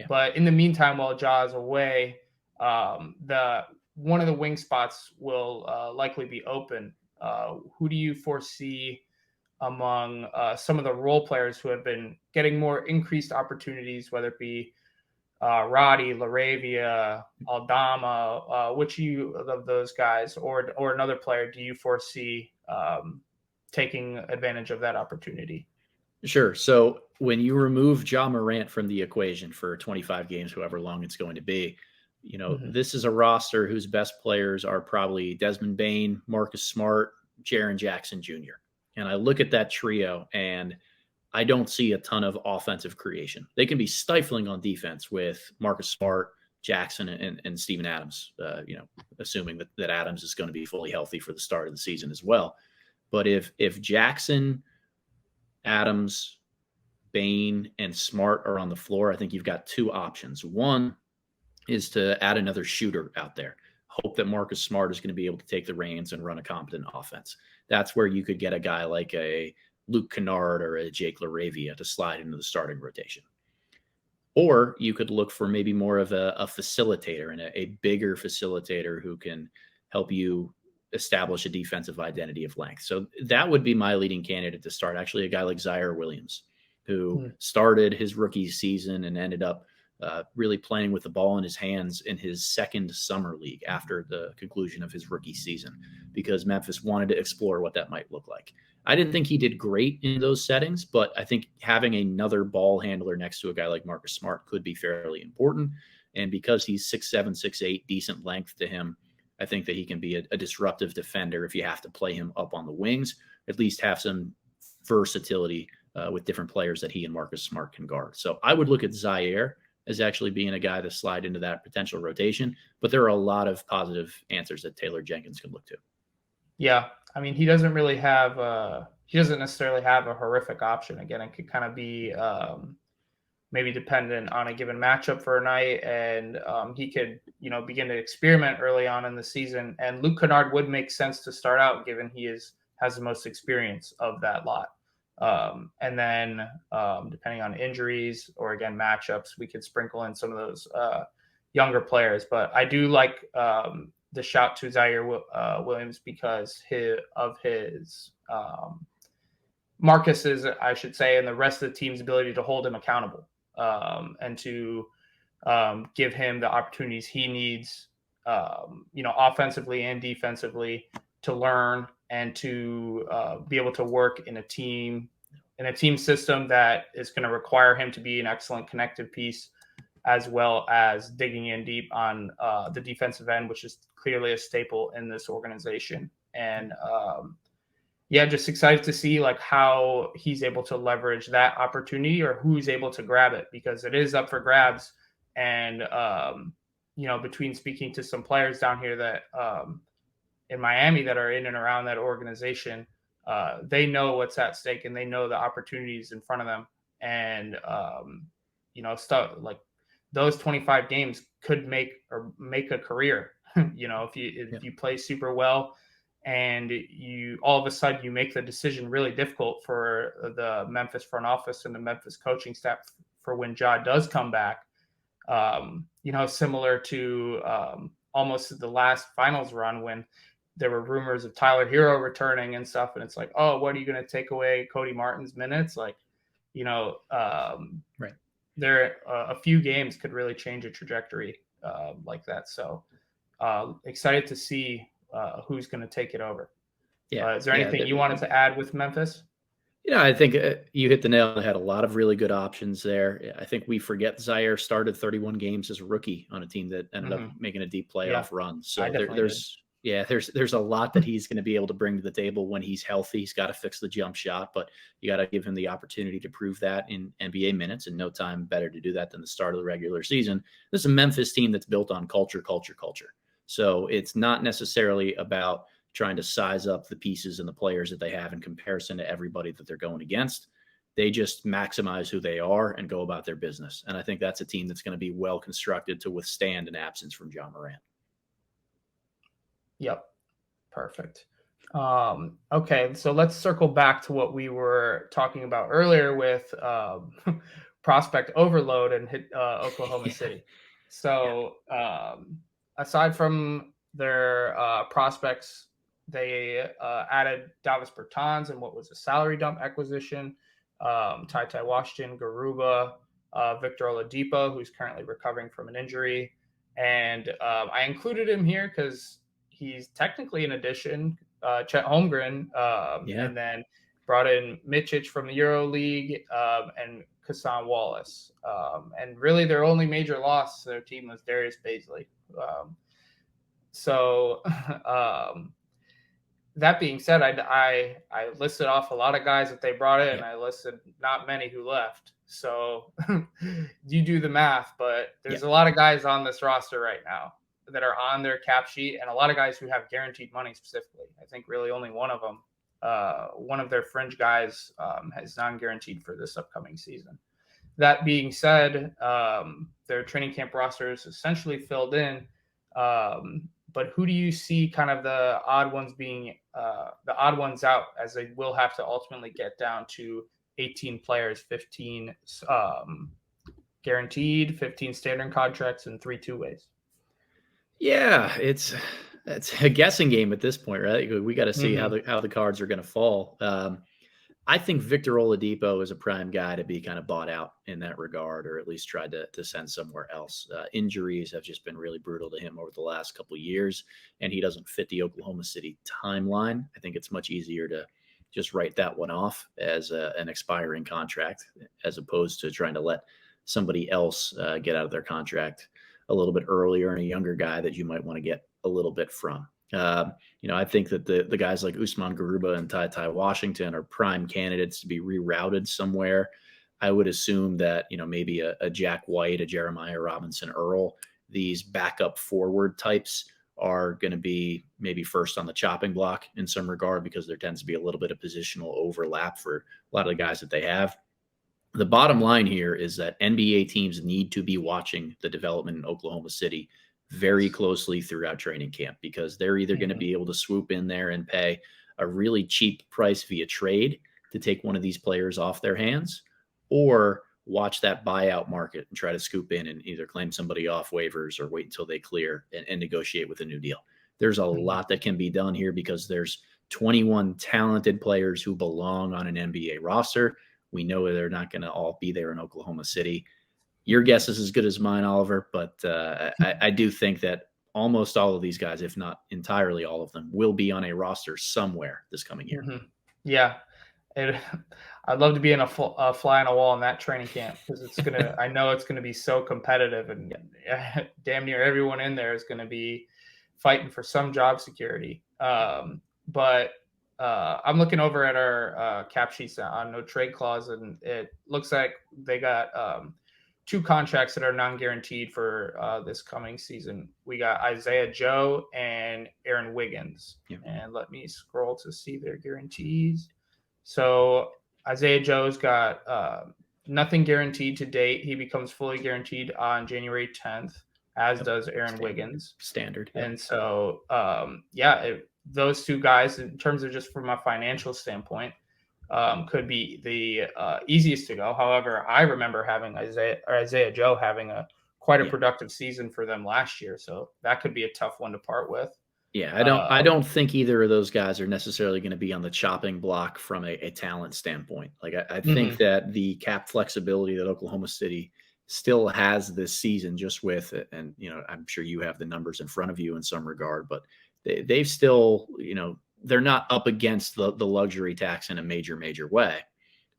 But in the meantime, while Ja is away, one of the wing spots will likely be open. Who do you foresee among some of the role players who have been getting more increased opportunities, whether it be Roddy, Laravia, Aldama, which of those guys or another player do you foresee taking advantage of that opportunity? Sure. So when you remove Ja Morant from the equation for 25 games, however long it's going to be, this is a roster whose best players are probably Desmond Bane, Marcus Smart, Jaren Jackson Jr. And I look at that trio and I don't see a ton of offensive creation. They can be stifling on defense with Marcus Smart, Jackson, and Steven Adams, assuming that Adams is going to be fully healthy for the start of the season as well. But if Jackson, Adams, Bane, and Smart are on the floor, I think you've got two options. One is to add another shooter out there. Hope that Marcus Smart is going to be able to take the reins and run a competent offense. That's where you could get a guy like a Luke Kennard or a Jake LaRavia to slide into the starting rotation. Or you could look for maybe more of a facilitator and a bigger facilitator who can help you establish a defensive identity of length. So that would be my leading candidate to start. Actually, a guy like Zaire Williams, who started his rookie season and ended up really playing with the ball in his hands in his second summer league after the conclusion of his rookie season, because Memphis wanted to explore what that might look like. I didn't think he did great in those settings, but I think having another ball handler next to a guy like Marcus Smart could be fairly important. And because he's 6'7", 6'8", decent length to him, I think that he can be a disruptive defender if you have to play him up on the wings, at least have some versatility with different players that he and Marcus Smart can guard. So I would look at Zaire as actually being a guy to slide into that potential rotation, but there are a lot of positive answers that Taylor Jenkins could look to. Yeah. I mean, he doesn't necessarily have a horrific option. Again, it could kind of be maybe dependent on a given matchup for a night, and he could, begin to experiment early on in the season. And Luke Kennard would make sense to start out, given he has the most experience of that lot. And then depending on injuries or again matchups, we could sprinkle in some of those younger players. But I do like the shout to Zaire Williams because his Marcus's, I should say, and the rest of the team's ability to hold him accountable and to give him the opportunities he needs, offensively and defensively to learn and to be able to work in a team system that is going to require him to be an excellent connective piece, as well as digging in deep on the defensive end, which is clearly a staple in this organization. And just excited to see like how he's able to leverage that opportunity or who's able to grab it, because it is up for grabs. And, between speaking to some players down here that in Miami that are in and around that organization, they know what's at stake and they know the opportunities in front of them. And, stuff like those 25 games could make a career, if you play super well and you all of a sudden you make the decision really difficult for the Memphis front office and the Memphis coaching staff for when Ja does come back, similar to almost the last finals run when there were rumors of Tyler Hero returning and stuff. And it's like, oh, what are you going to take away Cody Martin's minutes? Like, right. There a few games could really change a trajectory like that. So excited to see who's going to take it over. Is there anything you wanted to add with Memphis? I think you hit the nail on the head. A lot of really good options there. I think we forget Zaire started 31 games as a rookie on a team that ended up making a deep Yeah, playoff run. I So definitely did. there's a lot that he's going to be able to bring to the table when he's healthy. He's got to fix the jump shot, but you got to give him the opportunity to prove that in NBA minutes, and no time better to do that than the start of the regular season. This is a Memphis team that's built on culture, culture, culture. So it's not necessarily about trying to size up the pieces and the players that they have in comparison to everybody that they're going against. They just maximize who they are and go about their business. And I think that's a team that's going to be well constructed to withstand an absence from John Morant. Yep. Perfect. Okay, so let's circle back to what we were talking about earlier with prospect overload and hit Oklahoma City. So aside from their prospects, they added Davis Bertans and what was a salary dump acquisition, Ty Washington, Garuba, Victor Oladipo, who's currently recovering from an injury. And I included him here because he's technically an addition, Chet Holmgren, and then brought in Micic from the Euro League and Kassan Wallace. And really their only major loss to their team was Darius Baisley. So that being said, I listed off a lot of guys that they brought in. I listed not many who left. So you do the math, but there's a lot of guys on this roster right now that are on their cap sheet, and a lot of guys who have guaranteed money specifically. I think really only one of them, one of their fringe guys, has non-guaranteed for this upcoming season. That being said, their training camp roster is essentially filled in. But who do you see kind of the odd ones being the odd ones out, as they will have to ultimately get down to 18 players, 15 guaranteed, 15 standard contracts, and 3 two-ways? Yeah, it's a guessing game at this point, right? We got to see how the cards are going to fall. I think Victor Oladipo is a prime guy to be kind of bought out in that regard, or at least tried to send somewhere else. Injuries have just been really brutal to him over the last couple of years, and he doesn't fit the Oklahoma City timeline. I think it's much easier to just write that one off as an expiring contract, as opposed to trying to let somebody else get out of their contract a little bit earlier, and a younger guy that you might want to get a little bit from. I think that the guys like Usman Garuba and Ty Washington are prime candidates to be rerouted somewhere. I would assume that, maybe a Jack White, a Jeremiah Robinson Earl, these backup forward types are going to be maybe first on the chopping block in some regard, because there tends to be a little bit of positional overlap for a lot of the guys that they have. The bottom line here is that NBA teams need to be watching the development in Oklahoma City very closely throughout training camp, because they're either going to be able to swoop in there and pay a really cheap price via trade to take one of these players off their hands, or watch that buyout market and try to scoop in and either claim somebody off waivers or wait until they clear and negotiate with a new deal. There's a lot that can be done here, because there's 21 talented players who belong on an NBA roster. We know they're not going to all be there in Oklahoma City. Your guess is as good as mine, Oliver, but I do think that almost all of these guys, if not entirely all of them, will be on a roster somewhere this coming year. Yeah. I'd love to be in a fly on a wall in that training camp, because I know it's going to be so competitive, and damn near everyone in there is going to be fighting for some job security. But I'm looking over at our cap sheets on no trade clause, and it looks like they got 2 contracts that are non-guaranteed for this coming season. We got Isaiah Joe and Aaron Wiggins. And let me scroll to see their guarantees. So Isaiah Joe's got nothing guaranteed to date. He becomes fully guaranteed on January 10th, as does Aaron Wiggins. Standard. And so, those 2 guys, in terms of just from a financial standpoint, could be the easiest to go. However, I remember having Isaiah Joe having quite a productive season for them last year, so that could be a tough one to part with. Yeah, I don't think either of those guys are necessarily going to be on the chopping block from a talent standpoint. Like I think that the cap flexibility that Oklahoma City still has this season, just with it, and I'm sure you have the numbers in front of you in some regard, but they've still, they're not up against the luxury tax in a major way.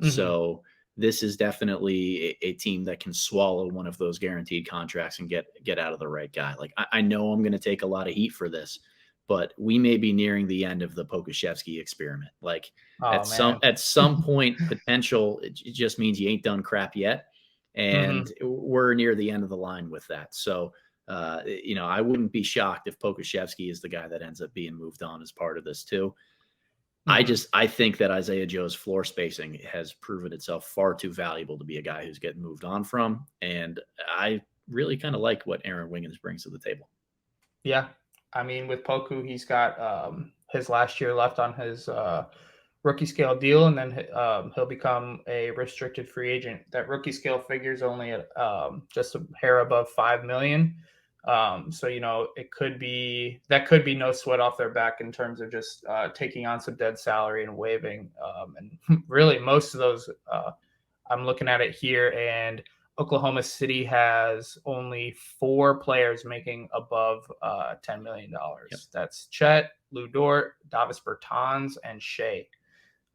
Mm-hmm. So this is definitely a team that can swallow one of those guaranteed contracts and get out of the right guy. Like I know I'm going to take a lot of heat for this, but we may be nearing the end of the Pokusevski experiment. Like Oh man. at some point, potential it just means you ain't done crap yet, Mm-hmm. and we're near the end of the line with that. So I wouldn't be shocked if Pokusevski is the guy that ends up being moved on as part of this too. Mm-hmm. I think that Isaiah Joe's floor spacing has proven itself far too valuable to be a guy who's getting moved on from. And I really kind of like what Aaron Wiggins brings to the table. Yeah. I mean, with Poku, he's got his last year left on his rookie scale deal, and then he'll become a restricted free agent. That rookie scale figures only at just a hair above 5 million. So it could be no sweat off their back in terms of just taking on some dead salary and waiving. And really, most of those, I'm looking at it here, and Oklahoma City has only 4 players making above $10 million. Yep. That's Chet, Lou Dort, Davis Bertans, and Shea.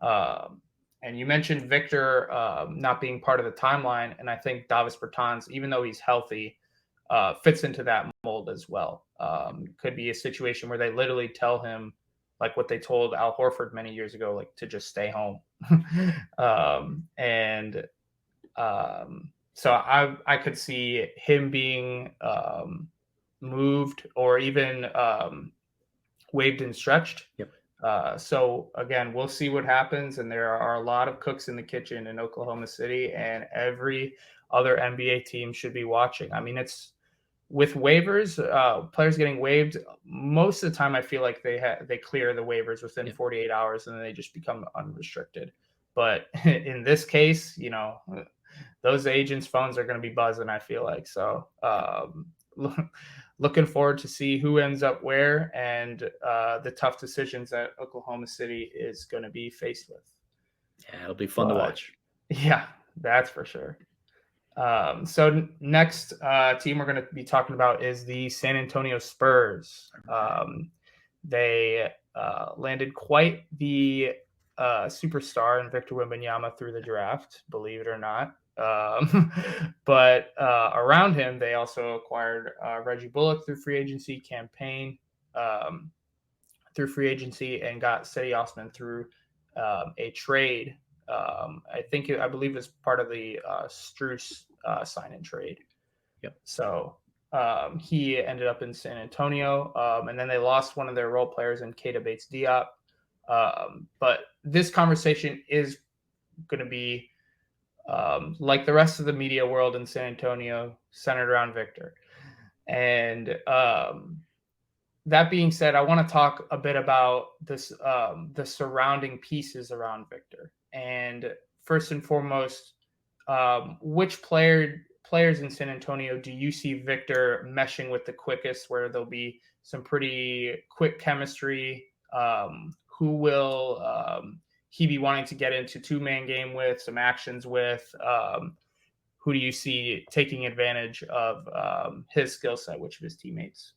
And you mentioned Victor not being part of the timeline, and I think Davis Bertans, even though he's healthy, fits into that mold as well. Could be a situation where they literally tell him, like what they told Al Horford many years ago, like to just stay home. So I could see him being moved or even waived and stretched. Yep. So again, we'll see what happens. And there are a lot of cooks in the kitchen in Oklahoma City, and every other NBA team should be watching. I mean, it's with waivers, players getting waived. Most of the time, I feel like they clear the waivers within 48 hours, and then they just become unrestricted. But in this case, those agents' phones are going to be buzzing, I feel like. So looking forward to see who ends up where and the tough decisions that Oklahoma City is going to be faced with. Yeah, it'll be fun to watch. Yeah, that's for sure. So next team we're going to be talking about is the San Antonio Spurs. They landed quite the superstar in Victor Wembanyama through the draft, believe it or not. But around him, they also acquired Reggie Bullock through free agency, campaign through free agency, and got Cedi Osman through a trade. I believe it was part of the Strus sign-in trade. Yep. So he ended up in San Antonio, and then they lost one of their role players in Keita Bates-Diop. But this conversation is going to be like the rest of the media world in San Antonio, centered around Victor. And that being said, I want to talk a bit about this, the surrounding pieces around Victor. And first and foremost, which players in San Antonio do you see Victor meshing with the quickest, where there'll be some pretty quick chemistry? Who will he be wanting to get into 2-man game with, some actions with? Who do you see taking advantage of his skill set, which of his teammates?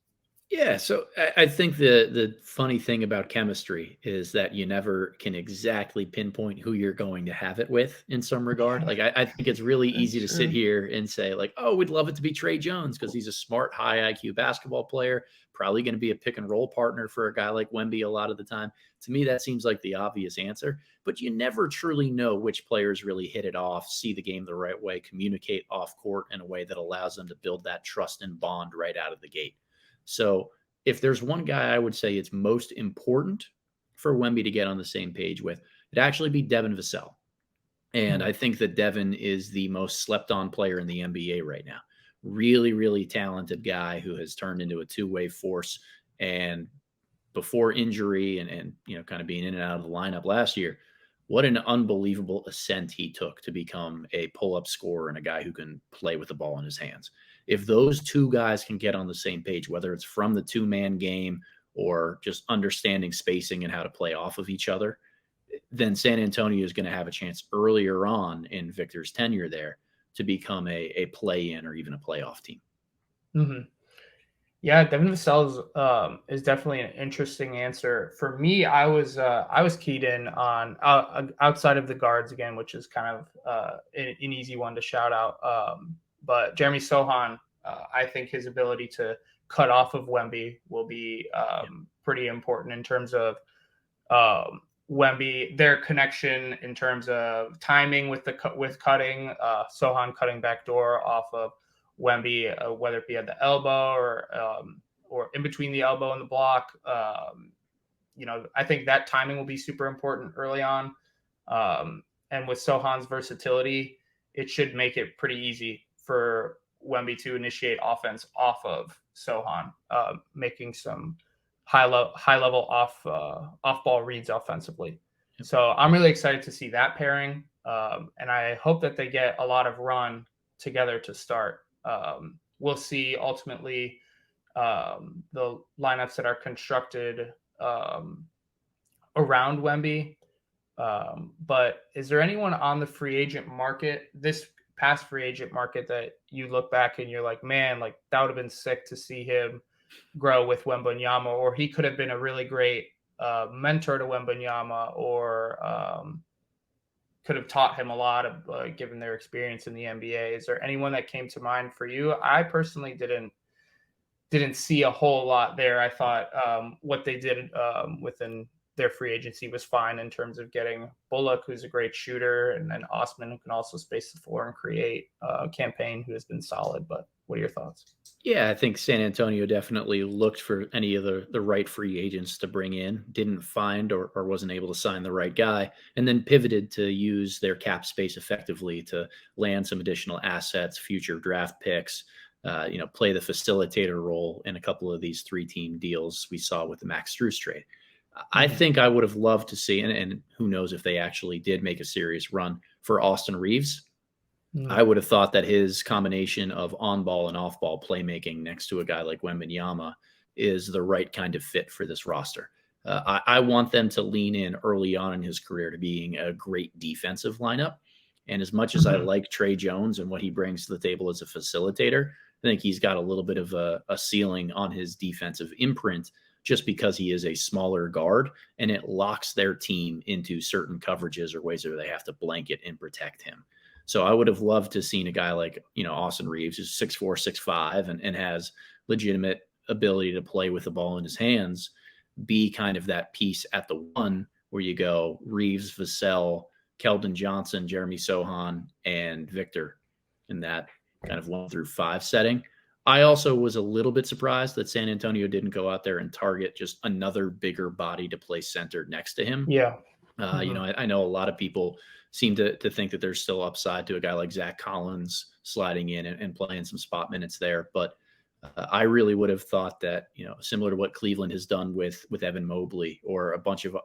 Yeah, so I think the funny thing about chemistry is that you never can exactly pinpoint who you're going to have it with in some regard. Like I think it's really easy to sit here and say like, oh, we'd love it to be Trey Jones because he's a smart, high IQ basketball player, probably going to be a pick and roll partner for a guy like Wemby a lot of the time. To me, that seems like the obvious answer, but you never truly know which players really hit it off, see the game the right way, communicate off court in a way that allows them to build that trust and bond right out of the gate. So if there's one guy I would say it's most important for Wemby to get on the same page with, it'd actually be Devin Vassell. And I think that Devin is the most slept on player in the NBA right now. Really, really talented guy who has turned into a two-way force. And before injury and kind of being in and out of the lineup last year, what an unbelievable ascent he took to become a pull-up scorer and a guy who can play with the ball in his hands. If those two guys can get on the same page, whether it's from the 2-man game or just understanding spacing and how to play off of each other, then San Antonio is going to have a chance earlier on in Victor's tenure there to become a play-in or even a playoff team. Mm-hmm. Yeah, Devin Vassell is definitely an interesting answer. For me, I was keyed in on outside of the guards again, which is kind of an easy one to shout out. But Jeremy Sohan, I think his ability to cut off of Wemby will be pretty important in terms of Wemby, their connection in terms of timing with cutting, Sohan cutting backdoor off of Wemby, whether it be at the elbow or in between the elbow and the block. I think that timing will be super important early on. And with Sohan's versatility, it should make it pretty easy for Wemby to initiate offense off of Sohan, making some high level off ball reads offensively. So I'm really excited to see that pairing, and I hope that they get a lot of run together to start. We'll see ultimately the lineups that are constructed around Wemby. But is there anyone on the free agent market, this past free agent market, that you look back and you're like, man, like that would have been sick to see him grow with Wembanyama, or he could have been a really great mentor to Wembanyama, or could have taught him a lot of given their experience in the NBA? Is there anyone that came to mind for you? I personally didn't see a whole lot there. I thought what they did within their free agency was fine in terms of getting Bullock, who's a great shooter, and then Osman, who can also space the floor and create. Campaign, who has been solid. But what are your thoughts? Yeah, I think San Antonio definitely looked for any of the right free agents to bring in, didn't find or wasn't able to sign the right guy, and then pivoted to use their cap space effectively to land some additional assets, future draft picks, play the facilitator role in a couple of these 3-team deals we saw with the Max Strus trade. I think I would have loved to see, and who knows if they actually did make a serious run for Austin Reeves. I would have thought that his combination of on-ball and off-ball playmaking next to a guy like Wembanyama is the right kind of fit for this roster. I want them to lean in early on in his career to being a great defensive lineup. And as much as I like Trey Jones and what he brings to the table as a facilitator, I think he's got a little bit of a ceiling on his defensive imprint just because he is a smaller guard, and it locks their team into certain coverages or ways where they have to blanket and protect him. So I would have loved to have seen a guy like, Austin Reeves, who's 6'4", 6'5", and has legitimate ability to play with the ball in his hands, be kind of that piece at the one where you go Reeves, Vassell, Keldon Johnson, Jeremy Sohan, and Victor in that kind of 1-5 setting. I also was a little bit surprised that San Antonio didn't go out there and target just another bigger body to play center next to him. Yeah. I know a lot of people seem to think that there's still upside to a guy like Zach Collins sliding in and playing some spot minutes there. But I really would have thought that, similar to what Cleveland has done with Evan Mobley or a bunch of,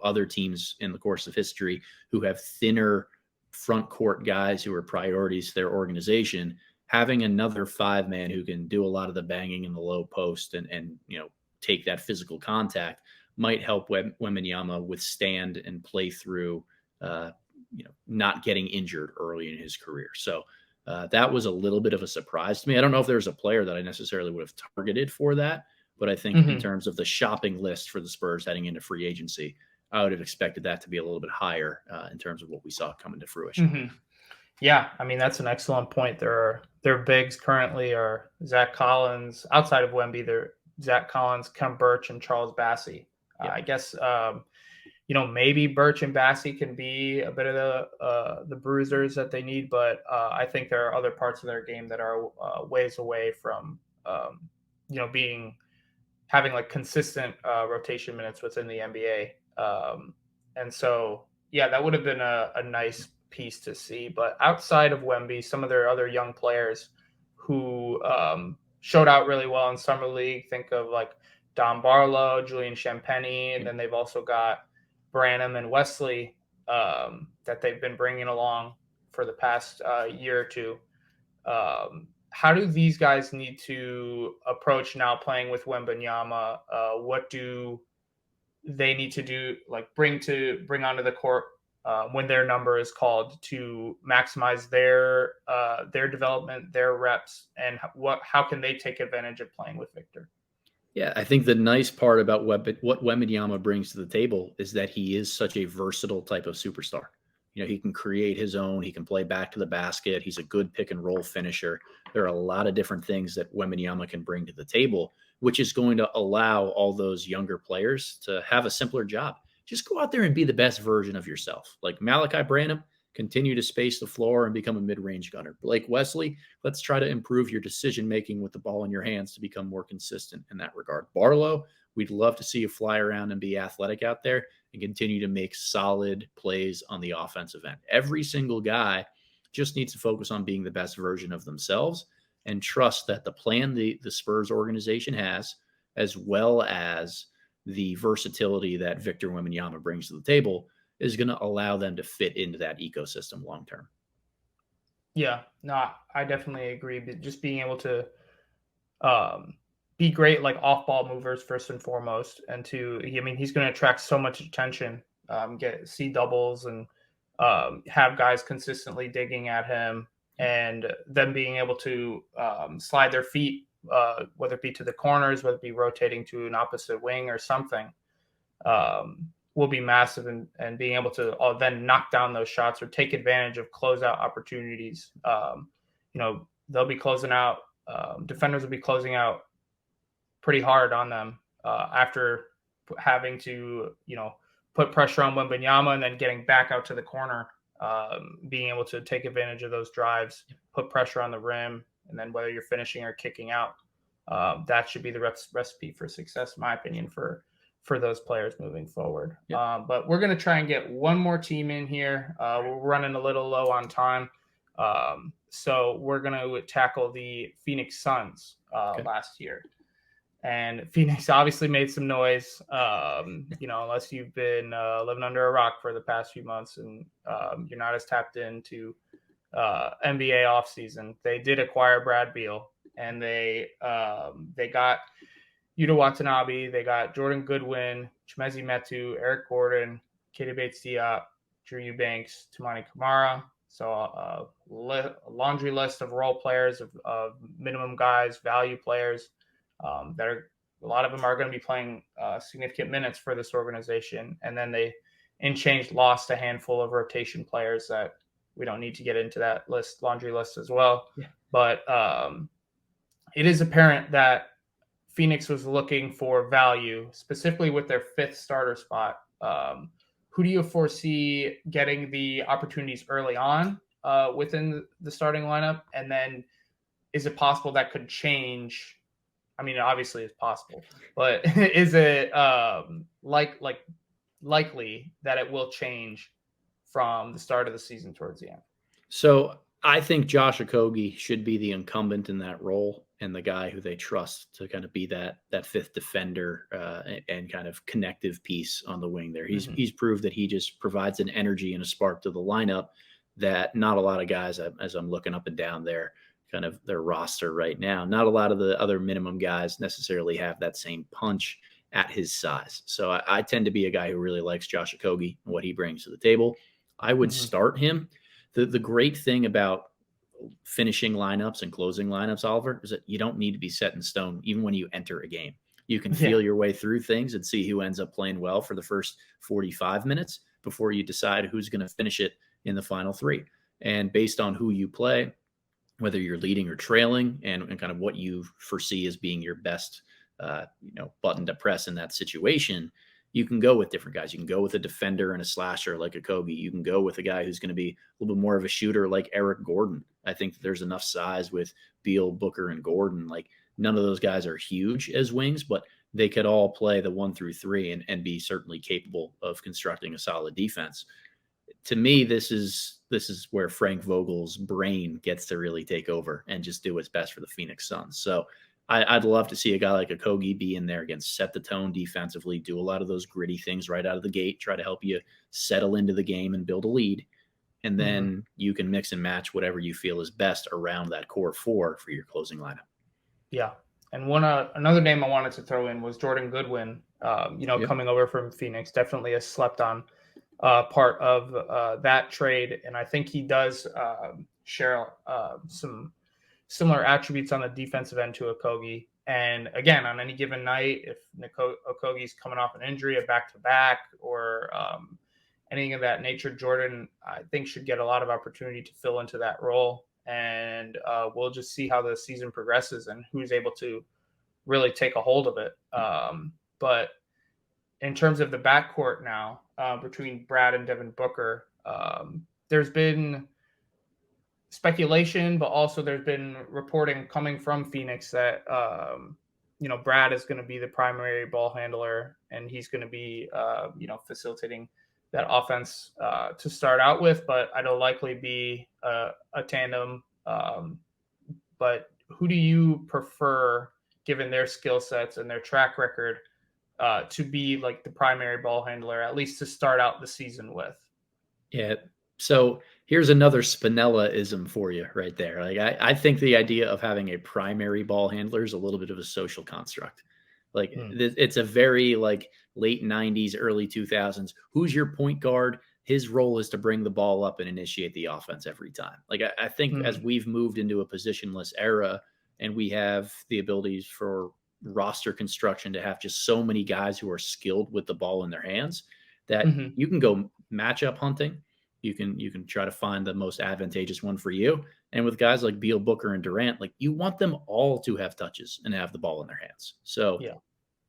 other teams in the course of history who have thinner front court guys who are priorities to their organization, having another 5-man who can do a lot of the banging in the low post and take that physical contact might help Wembanyama withstand and play through, not getting injured early in his career. So that was a little bit of a surprise to me. I don't know if there's a player that I necessarily would have targeted for that, but I think in terms of the shopping list for the Spurs heading into free agency, I would have expected that to be a little bit higher in terms of what we saw coming to fruition. Yeah, I mean, that's an excellent point. Their bigs currently are Zach Collins. Outside of Wemby, they're Zach Collins, Kemp Birch, and Charles Bassey. I guess maybe Birch and Bassey can be a bit of the bruisers that they need, but I think there are other parts of their game that are ways away from having like consistent rotation minutes within the NBA. And so that would have been a nice piece to see. But outside of Wemby, some of their other young players who showed out really well in summer league, think of like Don Barlow, Julian Champagny, and then they've also got Branham and Wesley that they've been bringing along for the past year or two. How do these guys need to approach now playing with Wembanyama? What do they need to do, like bring onto the court when their number is called to maximize their development, their reps, and how can they take advantage of playing with Victor? Yeah, I think the nice part about what Wembanyama brings to the table is that he is such a versatile type of superstar. He can create his own. He can play back to the basket. He's a good pick and roll finisher. There are a lot of different things that Wembanyama can bring to the table, which is going to allow all those younger players to have a simpler job. Just go out there and be the best version of yourself. Like Malachi Branham, continue to space the floor and become a mid-range gunner. Blake Wesley, let's try to improve your decision-making with the ball in your hands to become more consistent in that regard. Barlow, we'd love to see you fly around and be athletic out there and continue to make solid plays on the offensive end. Every single guy just needs to focus on being the best version of themselves and trust that the plan the Spurs organization has, as well as the versatility that Victor Wembanyama brings to the table, is going to allow them to fit into that ecosystem long term. Yeah, no, I definitely agree. But just being able to be great, like off-ball movers first and foremost, and he's going to attract so much attention, see doubles, and have guys consistently digging at him, and them being able to slide their feet, whether it be to the corners, whether it be rotating to an opposite wing or something. Will be massive, and being able to then knock down those shots or take advantage of closeout opportunities. They'll be closing out. Defenders will be closing out pretty hard on them after having to, put pressure on Wembanyama and then getting back out to the corner, being able to take advantage of those drives, put pressure on the rim, and then whether you're finishing or kicking out, that should be the recipe for success, in my opinion, for those players moving forward. Yep. But we're going to try and get one more team in here. We're running a little low on time. So we're going to tackle the Phoenix Suns last year. And Phoenix obviously made some noise, unless you've been living under a rock for the past few months and you're not as tapped into NBA offseason. They did acquire Brad Beal, and they got Yuta Watanabe, they got Jordan Goodwin, Chimezie Metu, Eric Gordon, Keita Bates-Diop, Drew Eubanks, Toumani Camara. So a laundry list of role players, of minimum guys, value players that are, a lot of them are going to be playing significant minutes for this organization. And then they, in change, lost a handful of rotation players that we don't need to get into that laundry list as well. Yeah. But it is apparent that Phoenix was looking for value, specifically with their fifth starter spot. Who do you foresee getting the opportunities early on within the starting lineup? And then is it possible that could change? I mean, obviously it's possible, but is it likely that it will change from the start of the season towards the end? So I think Josh Okogie should be the incumbent in that role, and the guy who they trust to kind of be that fifth defender and kind of connective piece on the wing there. He's proved that he just provides an energy and a spark to the lineup that not a lot of guys, as I'm looking up and down there, kind of their roster right now, not a lot of the other minimum guys necessarily have that same punch at his size. So I tend to be a guy who really likes Josh Okogie and what he brings to the table. I would start him. The great thing about finishing lineups and closing lineups, Oliver, is that you don't need to be set in stone even when you enter a game. You can feel your way through things and see who ends up playing well for the first 45 minutes before you decide who's going to finish it in the final three. And based on who you play, whether you're leading or trailing, and kind of what you foresee as being your best button to press in that situation, you can go with different guys. You can go with a defender and a slasher like Okogie. You can go with a guy who's going to be a little bit more of a shooter like Eric Gordon. I think that there's enough size with Beal, Booker, and Gordon. Like, none of those guys are huge as wings, but they could all play the 1 through 3 and be certainly capable of constructing a solid defense. To me, this is where Frank Vogel's brain gets to really take over and just do what's best for the Phoenix Suns. So I'd love to see a guy like Okogie be in there again, set the tone defensively, do a lot of those gritty things right out of the gate, try to help you settle into the game and build a lead. And then you can mix and match whatever you feel is best around that core four for your closing lineup. Yeah. And another name I wanted to throw in was Jordan Goodwin, coming over from Phoenix, definitely a slept on part of that trade, and I think he does share some similar attributes on the defensive end to Okogie. And again, on any given night, if Okogie's coming off an injury, a back-to-back, or anything of that nature, Jordan, I think, should get a lot of opportunity to fill into that role. And we'll just see how the season progresses and who's able to really take a hold of it. But in terms of the backcourt now, between Brad and Devin Booker, there's been speculation, but also there's been reporting coming from Phoenix that Brad is going to be the primary ball handler, and he's going to be facilitating that offense to start out with. But it'll likely be a tandem. But who do you prefer, given their skill sets and their track record, to be like the primary ball handler, at least to start out the season with? Yeah. So here's another Spinella-ism for you right there. Like I think the idea of having a primary ball handler is a little bit of a social construct. Like it's a very like late 90s, early 2000s. Who's your point guard? His role is to bring the ball up and initiate the offense every time. Like I think as we've moved into a positionless era and we have the abilities for roster construction to have just so many guys who are skilled with the ball in their hands that you can go matchup hunting. You can try to find the most advantageous one for you. And with guys like Beal, Booker, and Durant, like you want them all to have touches and have the ball in their hands. So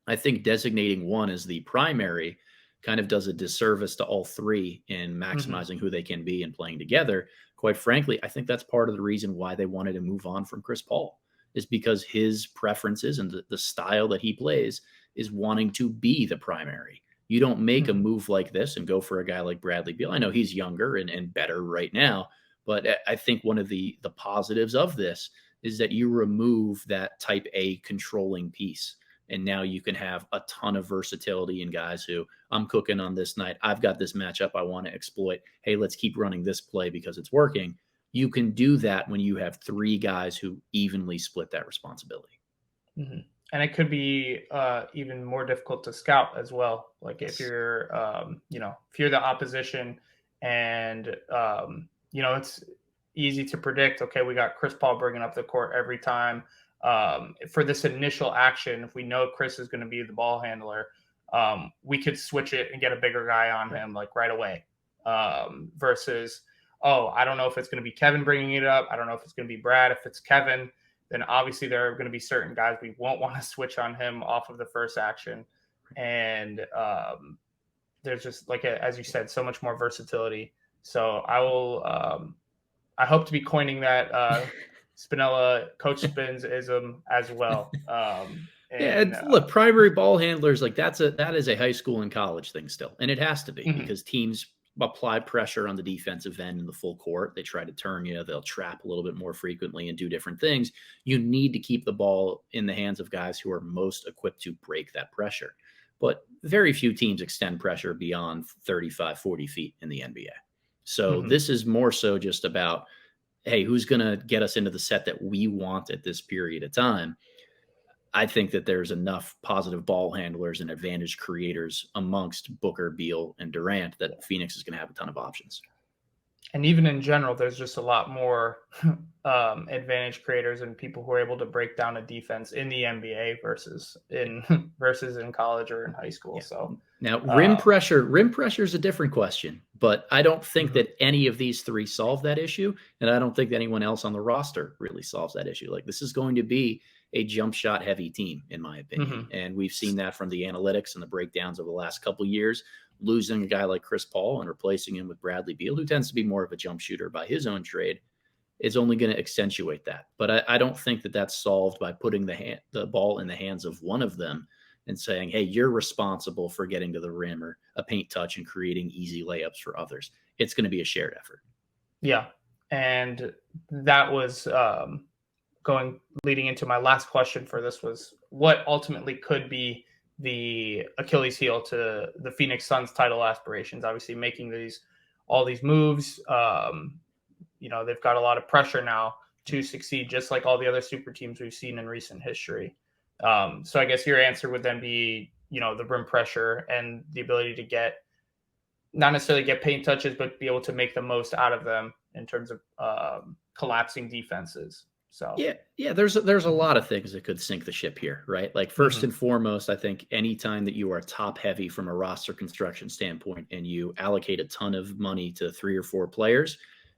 I think designating one as the primary kind of does a disservice to all three in maximizing who they can be and playing together. Quite frankly, I think that's part of the reason why they wanted to move on from Chris Paul, is because his preferences and the style that he plays is wanting to be the primary. You don't make a move like this and go for a guy like Bradley Beal. I know he's younger and better right now, but I think one of the positives of this is that you remove that type A controlling piece. And now you can have a ton of versatility in guys who I'm cooking on this night. I've got this matchup I want to exploit. Hey, let's keep running this play because it's working. You can do that when you have three guys who evenly split that responsibility. And it could be even more difficult to scout as well. Like if you're, if you're the opposition and, it's easy to predict, okay, we got Chris Paul bringing up the court every time. For this initial action, if we know Chris is going to be the ball handler, we could switch it and get a bigger guy on him like right away. Versus, I don't know if it's going to be Kevin bringing it up. I don't know if it's going to be Brad. If it's Kevin, then obviously there are going to be certain guys we won't want to switch on him off of the first action. And there's just as you said, so much more versatility. So I hope to be coining that Spinella Coach Spins ism as well. Look, primary ball handlers, like that is a high school and college thing still. And it has to be because teams apply pressure on the defensive end in the full court. They try to turn you. They'll trap a little bit more frequently and do different things. You need to keep the ball in the hands of guys who are most equipped to break that pressure. But very few teams extend pressure beyond 35, 40 feet in the NBA. So this is more so just about, hey, who's going to get us into the set that we want at this period of time? I think that there's enough positive ball handlers and advantage creators amongst Booker, Beal, and Durant that Phoenix is going to have a ton of options. And even in general, there's just a lot more advantage creators and people who are able to break down a defense in the NBA versus in college or in high school. Yeah. So now rim pressure is a different question, but I don't think that any of these three solve that issue. And I don't think that anyone else on the roster really solves that issue. Like this is going to be a jump shot heavy team, in my opinion. And we've seen that from the analytics and the breakdowns over the last couple of years. Losing a guy like Chris Paul and replacing him with Bradley Beal, who tends to be more of a jump shooter by his own trade, is only going to accentuate that. But I don't think that that's solved by putting the ball in the hands of one of them and saying, hey, you're responsible for getting to the rim or a paint touch and creating easy layups for others. It's going to be a shared effort. Yeah. And that was leading into my last question for this was what ultimately could be the Achilles heel to the Phoenix Suns title aspirations. Obviously making all these moves. They've got a lot of pressure now to succeed, just like all the other super teams we've seen in recent history. So I guess your answer would then be, the rim pressure and the ability to get not necessarily get paint touches, but be able to make the most out of them in terms of collapsing defenses. So yeah, there's a lot of things that could sink the ship here, right? Like first and foremost, I think anytime that you are top heavy from a roster construction standpoint and you allocate a ton of money to 3 or 4 players,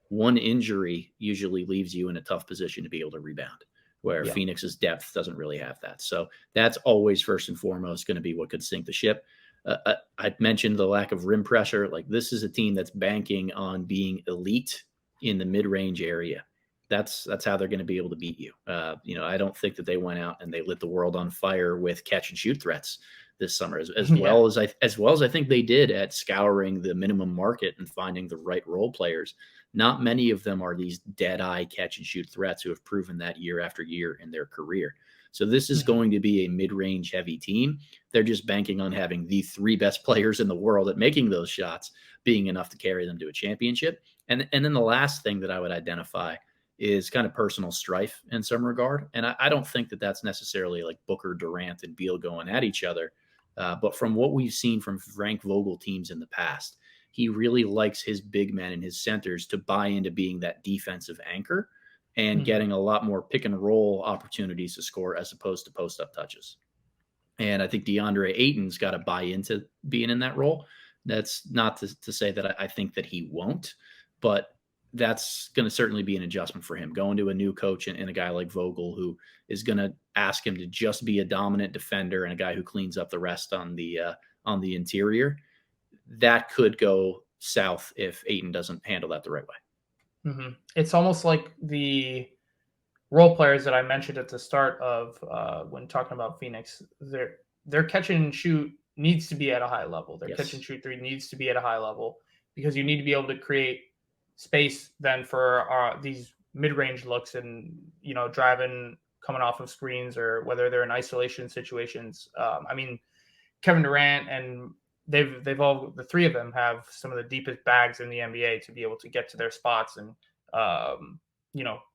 one injury usually leaves you in a tough position to be able to rebound, where Phoenix's depth doesn't really have that. So that's always first and foremost going to be what could sink the ship. I mentioned the lack of rim pressure. Like this is a team that's banking on being elite in the mid-range area. That's how they're going to be able to beat you. I don't think that they went out and they lit the world on fire with catch and shoot threats this summer, as well as I think they did at scouring the minimum market and finding the right role players. Not many of them are these dead eye catch and shoot threats who have proven that year after year in their career. So this is going to be a mid-range heavy team. They're just banking on having the 3 best players in the world at making those shots being enough to carry them to a championship. And then the last thing that I would identify is kind of personal strife in some regard. And I don't think that that's necessarily like Booker, Durant, and Beal going at each other. But from what we've seen from Frank Vogel teams in the past, he really likes his big men and his centers to buy into being that defensive anchor and getting a lot more pick and roll opportunities to score as opposed to post up touches. And I think DeAndre Ayton's got to buy into being in that role. That's not to say that I think that he won't, but that's going to certainly be an adjustment for him going to a new coach and a guy like Vogel, who is going to ask him to just be a dominant defender and a guy who cleans up the rest on the interior. That could go south if Ayton doesn't handle that the right way. It's almost like the role players that I mentioned at the start of when talking about Phoenix, their catch and shoot needs to be at a high level. Their catch and shoot 3 needs to be at a high level, because you need to be able to create space then for these mid-range looks and, driving, coming off of screens, or whether they're in isolation situations. I mean, Kevin Durant and they've all, the 3 of them have some of the deepest bags in the NBA to be able to get to their spots and,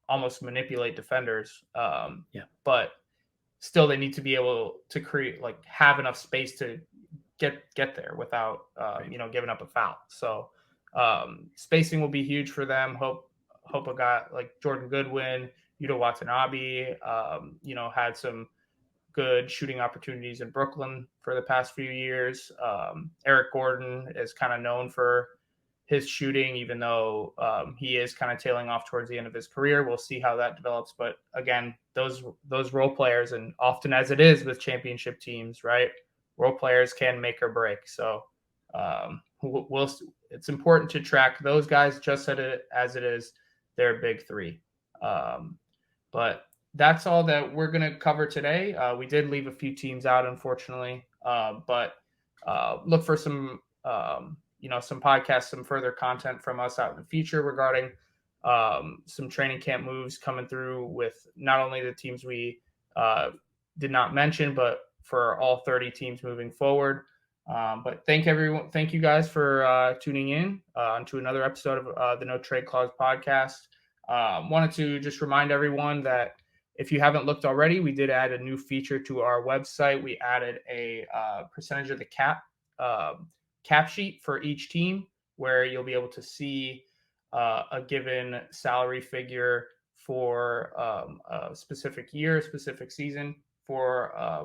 almost manipulate defenders. But still they need to be able to create, like, have enough space to get there without, giving up a foul. So, spacing will be huge for them. Hope a guy like Jordan Goodwin, Yuta Watanabe, had some good shooting opportunities in Brooklyn for the past few years. Eric Gordon is kind of known for his shooting, even though he is kind of tailing off towards the end of his career. We'll see how that develops. But again, those role players, and often as it is with championship teams, right, role players can make or break. So it's important to track those guys just as it is their big 3. But that's all that we're going to cover today. We did leave a few teams out, unfortunately, but look for some podcasts, some further content from us out in the future regarding some training camp moves coming through with not only the teams we did not mention, but for all 30 teams moving forward. But thank you guys for tuning in to another episode of the No Trade Clause podcast. Wanted to just remind everyone that if you haven't looked already, we did add a new feature to our website. We added a percentage of the cap sheet for each team, where you'll be able to see a given salary figure for a specific year, specific season, for a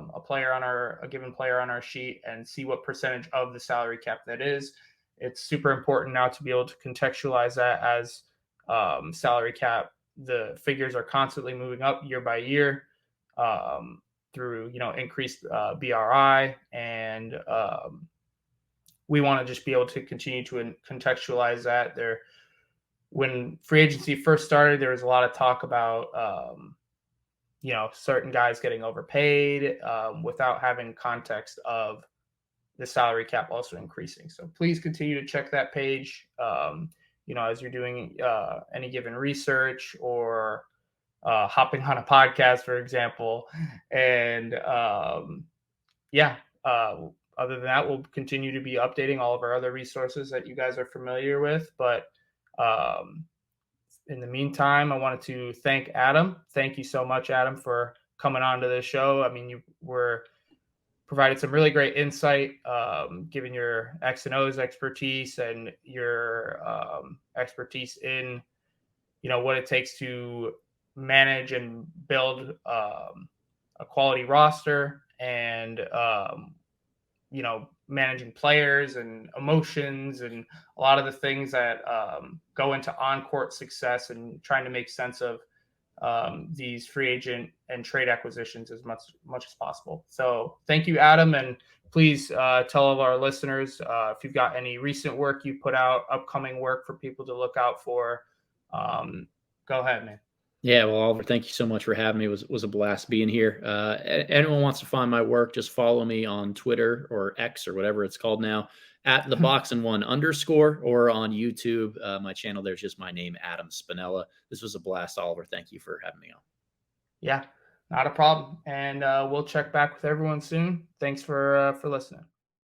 given player on our sheet, and see what percentage of the salary cap that is. It's super important now to be able to contextualize that as salary cap. The figures are constantly moving up year by year through increased BRI, and we want to just be able to continue to contextualize that. When free agency first started, there was a lot of talk about certain guys getting overpaid without having context of the salary cap also increasing. So please continue to check that page. As you're doing any given research or hopping on a podcast, for example. And other than that, we'll continue to be updating all of our other resources that you guys are familiar with. But in the meantime, I wanted to thank Adam. Thank you so much, Adam, for coming on to the show. I mean, you were provided some really great insight, given your X and O's expertise and your expertise in, what it takes to manage and build a quality roster and, managing players and emotions and a lot of the things that go into on-court success and trying to make sense of these free agent and trade acquisitions as much as possible. So thank you, Adam. And please tell all of our listeners if you've got any recent work you put out, upcoming work for people to look out for. Go ahead, man. Yeah, well, Oliver, thank you so much for having me. It was a blast being here. Anyone wants to find my work, just follow me on Twitter or X or whatever it's called now, at the box and one _ or on YouTube. My channel, there's just my name, Adam Spinella. This was a blast, Oliver. Thank you for having me on. Yeah, not a problem. And we'll check back with everyone soon. Thanks for listening.